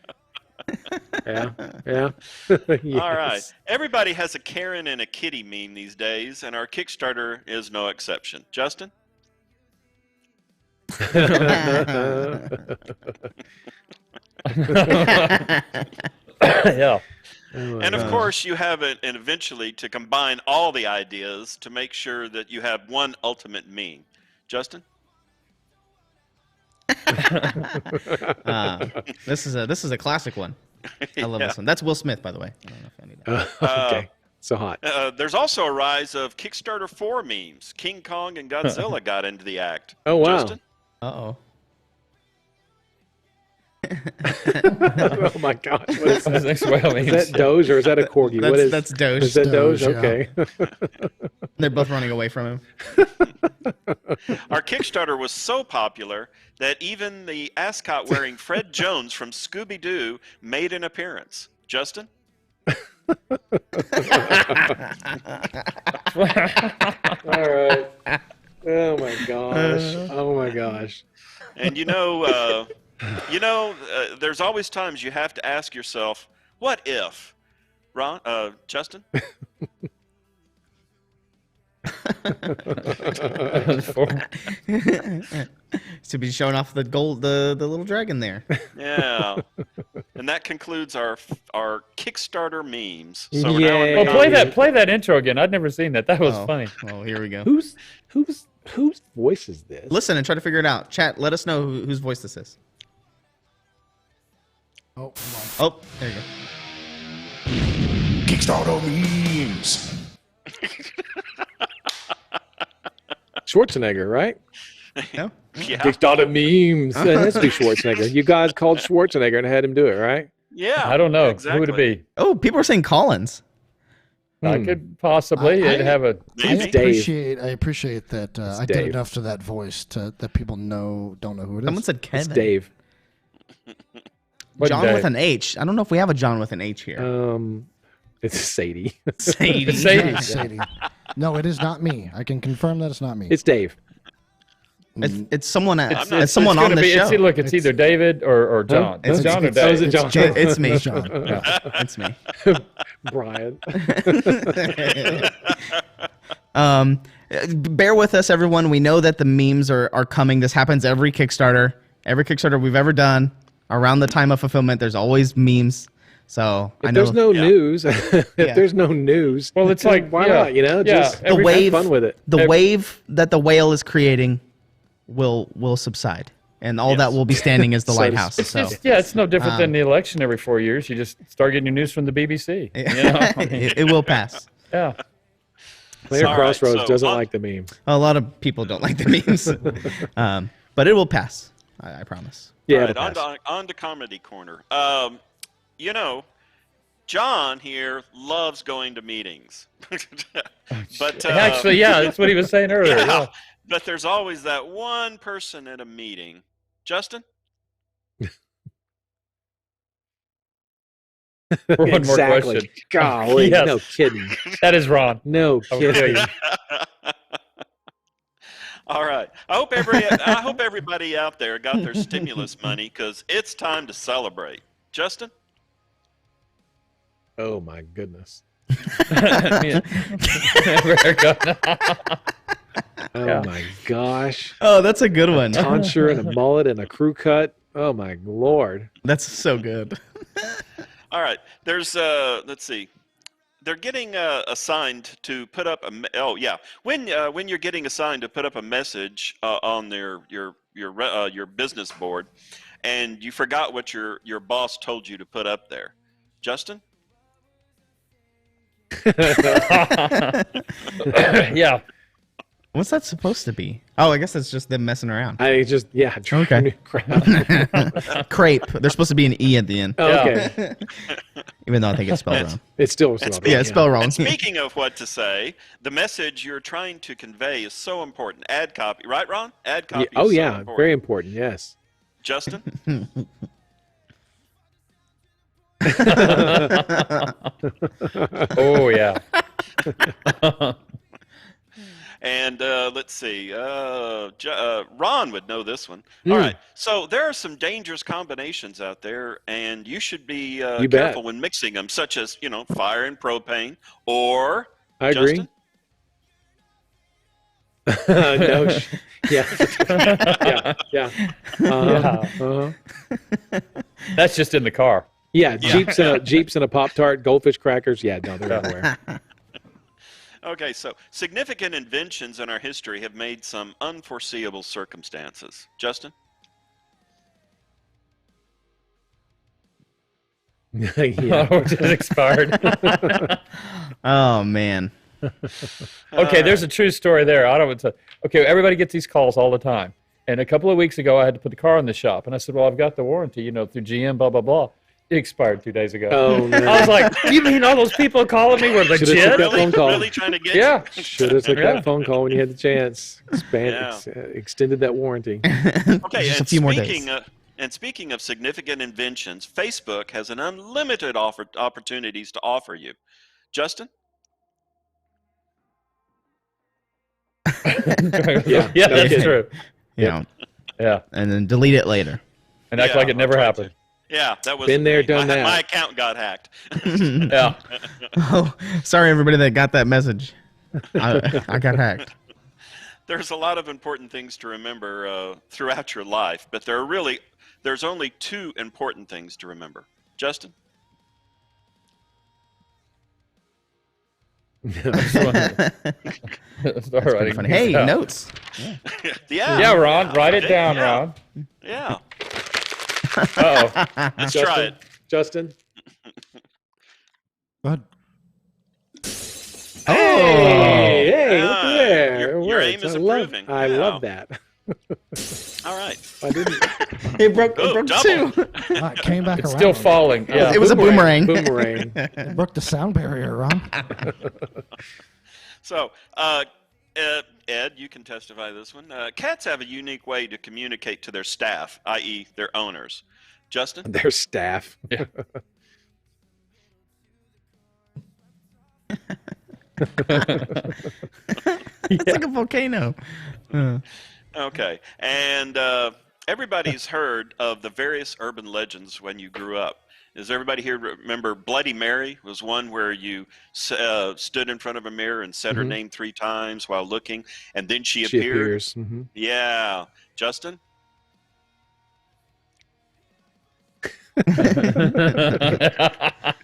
Yes. All right. Everybody has a Karen and a kitty meme these days, and our Kickstarter is no exception. Justin? Yeah. Oh And of course, you have it, and eventually to combine all the ideas to make sure that you have one ultimate meme. Justin? This is a classic one. I love this one. That's Will Smith, by the way. I don't know if I need that. Okay. So hot. There's also a rise of Kickstarter 4 memes. King Kong and Godzilla got into the act. Oh, wow. Justin? Uh-oh. Oh my gosh. What is that? Next whale Is memes. that Doge or is that a corgi? What is That's Doge. Is that Doge? Doge, Okay. They're both running away from him. Our Kickstarter was so popular that even the ascot wearing Fred Jones from Scooby-Doo made an appearance. Justin? All right. Oh my gosh. Oh my gosh. And there's always times you have to ask yourself, what if? Justin? To be showing off the little dragon there. Yeah. And that concludes our Kickstarter memes. So we're now Yay. in Well, the play that intro again. I'd never seen that. That was Oh. funny. Oh, here we go. Whose voice is this? Listen and try to figure it out. Chat, let us know whose voice this is. Oh, hold on. Oh, there you go. Kickstarter memes. Schwarzenegger, right? No? Yeah. Kickstarter memes. It has to be Schwarzenegger. You guys called Schwarzenegger and had him do it, right? Yeah. I don't know. Exactly. Who would it be? Oh, people are saying Collins. I could possibly have a. It's Maybe. Dave. I appreciate that I Dave. did enough to that voice that people don't know who it is. Someone said It's Kevin. Dave. What John Dave? with an H. I don't know if we have a John with an H here. It's Sadie. Sadie. Sadie. Sadie. No, it is not me. I can confirm that it's not me. It's Dave. It's someone. not- It's someone It's on gonna the be, show. It's either David or John. It's- It's John or it's- Oh, is Dave. it John? It's me. It's John. It's me. Brian. Bear with us, everyone. We know that the memes are coming. This happens every Kickstarter. Every Kickstarter we've ever done. Around the time of fulfillment, there's always memes. So I If know there's no Yeah. news, there's no news, Well, it's like, why yeah, not? yeah, Just the every- wave. have fun with it. The wave that the whale is creating will subside, and all that Yes. will be standing is the So to lighthouse. speak. So It's no different than the election every 4 years. You just start getting your news from the BBC. You know? I mean, it will pass. yeah. Player All right, Crossroads so doesn't on- like the meme. A lot of people don't like the memes, but it will pass. I promise. Yeah, All it'll right, pass. on to Comedy Corner. You know, John here loves going to meetings. But Actually, yeah, that's what he was saying earlier. yeah, Yeah. but there's always that one person at a meeting. Justin? One more Exactly. question. Golly, Yes. no kidding. That is Ron. No I will kill kidding. you. All right. I hope everybody out there got their stimulus money because it's time to celebrate. Justin? Oh my goodness. Yeah. Oh Yeah. my gosh. Oh, that's a good one. Tonsure and a mullet and a crew cut. Oh my lord. That's so good. All right. There's let's see. They're getting assigned to put up when you're getting assigned to put up a message on your business board, and you forgot what your boss told you to put up there. Justin? Yeah. What's that supposed to be? Oh, I guess that's just them messing around. I just Okay. crap. Crepe. There's supposed to be an E at the end, Oh, Yeah. okay. even though I think it's spelled wrong. It's still And spelled Yeah, wrong, it's spelled wrong. And speaking of what to say, the message you're trying to convey is so important. Ad copy, right, Ron? Ad copy. Yeah. Oh is so yeah, important. very important. Yes. Justin? Oh yeah. And let's see. Ron would know this one. Hmm. All right. So there are some dangerous combinations out there, and you should be You bet. careful when mixing them, such as fire and propane, or I agree. Justin? No. Yeah. Yeah. Uh-huh. That's just in the car. Yeah. Jeeps and a Pop-Tart, goldfish crackers. Yeah. No, they're everywhere. Okay, so significant inventions in our history have made some unforeseeable circumstances. Justin? Yeah. Which is expired. Oh man. Okay, there's a true story there. I don't want to. Okay, everybody gets these calls all the time. And a couple of weeks ago, I had to put the car in the shop, and I said, "Well, I've got the warranty, through GM, blah blah blah." It expired 2 days ago. Oh no. I was like, "You mean all those people calling me were Should've took legit?" that phone call. Really trying to get Yeah. you? Should have took Yeah. that phone call when you had the chance. Yeah. Extended that warranty. Okay, Just a and few more days. speaking of significant inventions, Facebook has an unlimited opportunities to offer you. Justin? Yeah. Yeah, No that's kidding. true. Yeah. Yeah, And then delete it later. and act Yeah, like it never I'll try happened. Yeah, that was Been there, done that. My account got hacked. Yeah. Oh, sorry everybody that got that message. I got hacked. There's a lot of important things to remember throughout your life, but there's only two important things to remember. Justin? Start Pretty writing funny. things Hey, down. notes. Yeah, Ron, write it down, yeah. Ron. Yeah, Uh-oh. let's try it. Justin. Go ahead. Hey, hey, look Ah, at there. your It works. aim is I love- improving. I Yeah. love that. All right. I didn't. It broke, Oh, broke double. two. It came back It's around. still falling. Yeah. It was a boomerang. Boomerang. It broke the sound barrier, Ron. So, Ed, you can testify to this one. Cats have a unique way to communicate to their staff, i.e., their owners. Justin? Their staff. It's like a volcano. Okay. And everybody's heard of the various urban legends when you grew up. Does everybody here remember Bloody Mary was one where you stood in front of a mirror and said her name 3 times while looking, and then she appeared? appears. Mm-hmm. Yeah. Justin?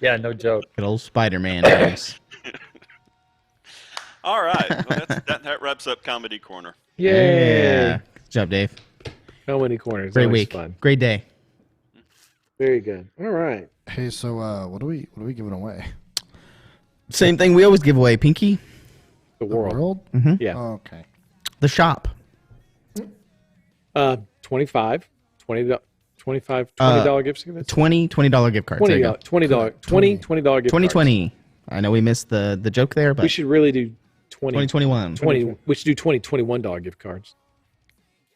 Yeah, no joke. Good old Spider-Man times. All right. Well, that wraps up Comedy Corner. Yay! Yeah. Good job, Dave. How many corners? Great Always week. Fun. Great day. Very good. All right. Hey, so what are we giving away? Same thing we always give away, Pinky. The world. Yeah. Oh, okay. The shop. 25 $20 gift certificates. $20 gift cards. There you go. $20 gift 2020. cards. I know we missed the joke there, but We should really do 2021. 20. We should do $21 gift cards.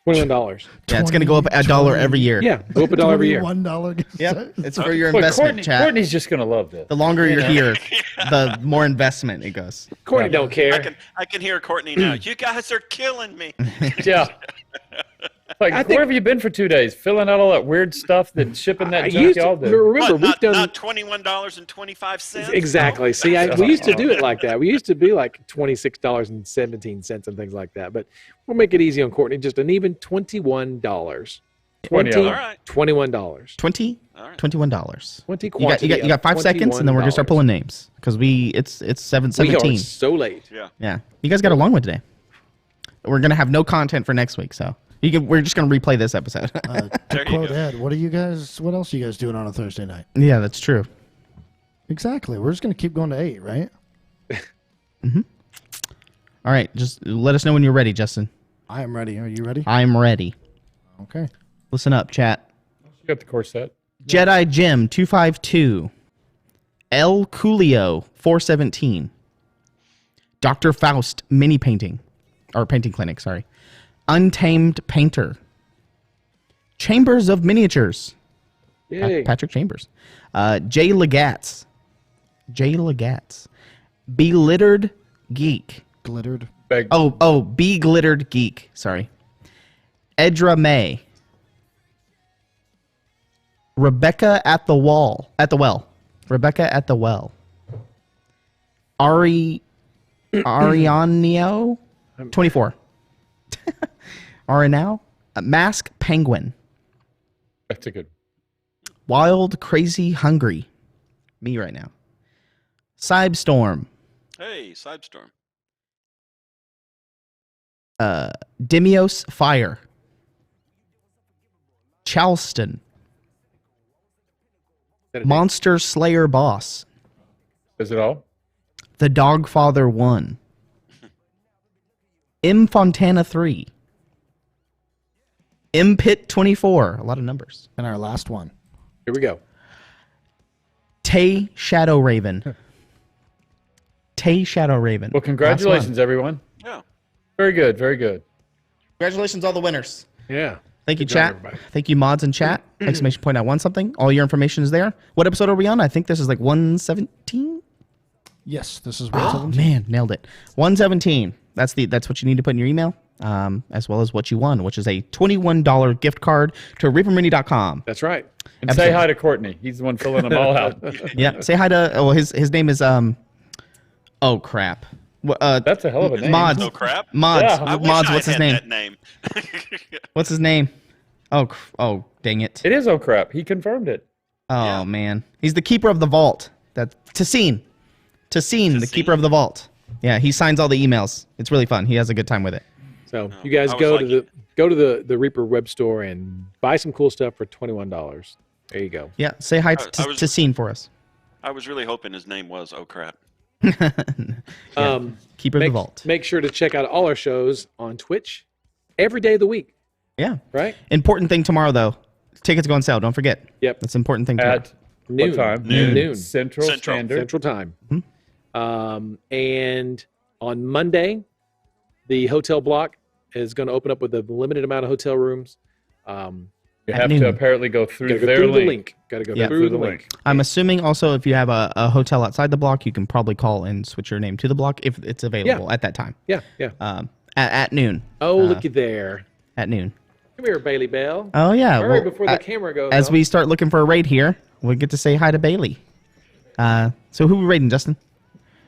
$21. Yeah, it's going to go up $1 every year. Yeah, go up $1 every year. $1 gift Yep. It's for your Boy, investment, chat. Courtney's just gonna love this. The longer you're here, the more investment it goes. Courtney don't care. I can hear Courtney now. You guys are killing me. Yeah. Like, where have you been for 2 days? Filling out all that weird stuff that shipping that junk y'all do. Remember, we've done not $21.25. exactly. See, we used to do it like that. We used to be like $26.17 and things like that. But we'll make it easy on Courtney. Just an even $21. $21. All right. $21. All right. $21. 20 You got 5 seconds, and then we're gonna start pulling names because it's We are 7:17. so late. Yeah. Yeah, you guys got a long one today. We're gonna have no content for next week, so we're just gonna replay this episode. To There you quote go. Ed, what else are you guys doing on a Thursday night? Yeah, that's true. Exactly. We're just going to keep going to 8, right? All right, just let us know when you're ready, Justin. I am ready. Are you ready? I'm ready. Okay. Listen up, chat. You got the corset. Jedi Jim 252, El Coolio 417, Dr. Faust mini painting clinic, sorry. Untamed Painter, Chambers of Miniatures, Yay. Patrick Chambers, Jay Legatz, Belittered Geek. Glittered. Beg. Be Glittered Geek, sorry. Edra May. Rebecca at the well. Rebecca at the well. Arianio 24. Arinao. Mask Penguin. That's a good. Wild Crazy Hungry. Me right now. Cybestorm. Hey, Sidestorm. Demios Fire. Charleston. Monster Slayer Boss. Is it all? The Dogfather 1. M Fontana 3. M Pit 24. A lot of numbers. And our last one. Here we go. Tay Shadow Raven. Tay Shadow Raven. Well, congratulations, everyone. Yeah. Very good. Very good. Congratulations, all the winners. Yeah. Thank you, Good job, chat. everybody. Thank you, mods in chat. Exclamation point out one something. All your information is there. What episode are we on? I think this is like 117. Yes, this is Oh 117. man, nailed it. 117. That's what you need to put in your email, as well as what you won, which is a $21 gift card to reapermini.com. That's right. And say hi to Courtney. He's the one filling them all out. Yeah. Say hi to. Well, his name is Oh crap. That's a hell of a name. Mods. No crap. Mods. Yeah. I wish Mods. I What's his had name? that name. What's his name? Oh, dang it. It is oh crap. He confirmed it. Oh Yeah. man, he's the keeper of the vault. That's Tassine, the keeper of the vault. Yeah, he signs all the emails. It's really fun. He has a good time with it. So you guys I was go like- to the Reaper web store and buy some cool stuff for $21. There you go. Yeah, say hi to I was- Tassine for us. I was really hoping his name was oh crap. Keeper of the vault. Make sure to check out all our shows on Twitch every day of the week. Yeah. Right? Important thing tomorrow though. Tickets go on sale. Don't forget. Yep. That's an important thing tomorrow. At Noon. what time? Noon. Central Standard. Central Time. And on Monday, the hotel block is going to open up with a limited amount of hotel rooms. You At have noon. to apparently go through Got to go their through link. the link. Got to go Yeah. through the link. I'm assuming also if you have a hotel outside the block, you can probably call and switch your name to the block if it's available at that time. Yeah, yeah. At noon. Oh, looky there. At noon. Come here, Bailey Bell. Oh yeah. Hurry well, before the camera goes as off. we start looking for a raid here, we get to say hi to Bailey. So who we raiding, Justin?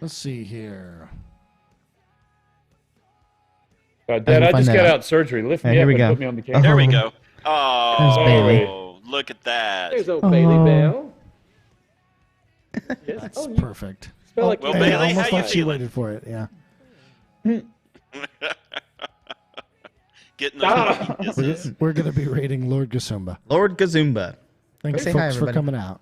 Let's see here. Dad, I find just that got out. out surgery. Lift Yeah, me here up we and go. put me on the camera. There we Oh. go. There's Bailey. Oh, look at that. There's old Bailey Bell. Yes. That's Oh, you perfect. spell like Well, you- Hey, Bailey, almost how you like she feeling? waited for it. Yeah. Getting those monkey kisses. We're going to be rating Lord Gasumba. Lord Gazumba. Thanks, Say hi, folks, for everybody. coming out.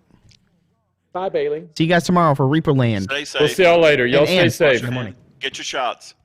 Bye, Bailey. See you guys tomorrow for Reaper Land. Stay safe. We'll see y'all later. Y'all stay And- safe. Good morning. Get your shots.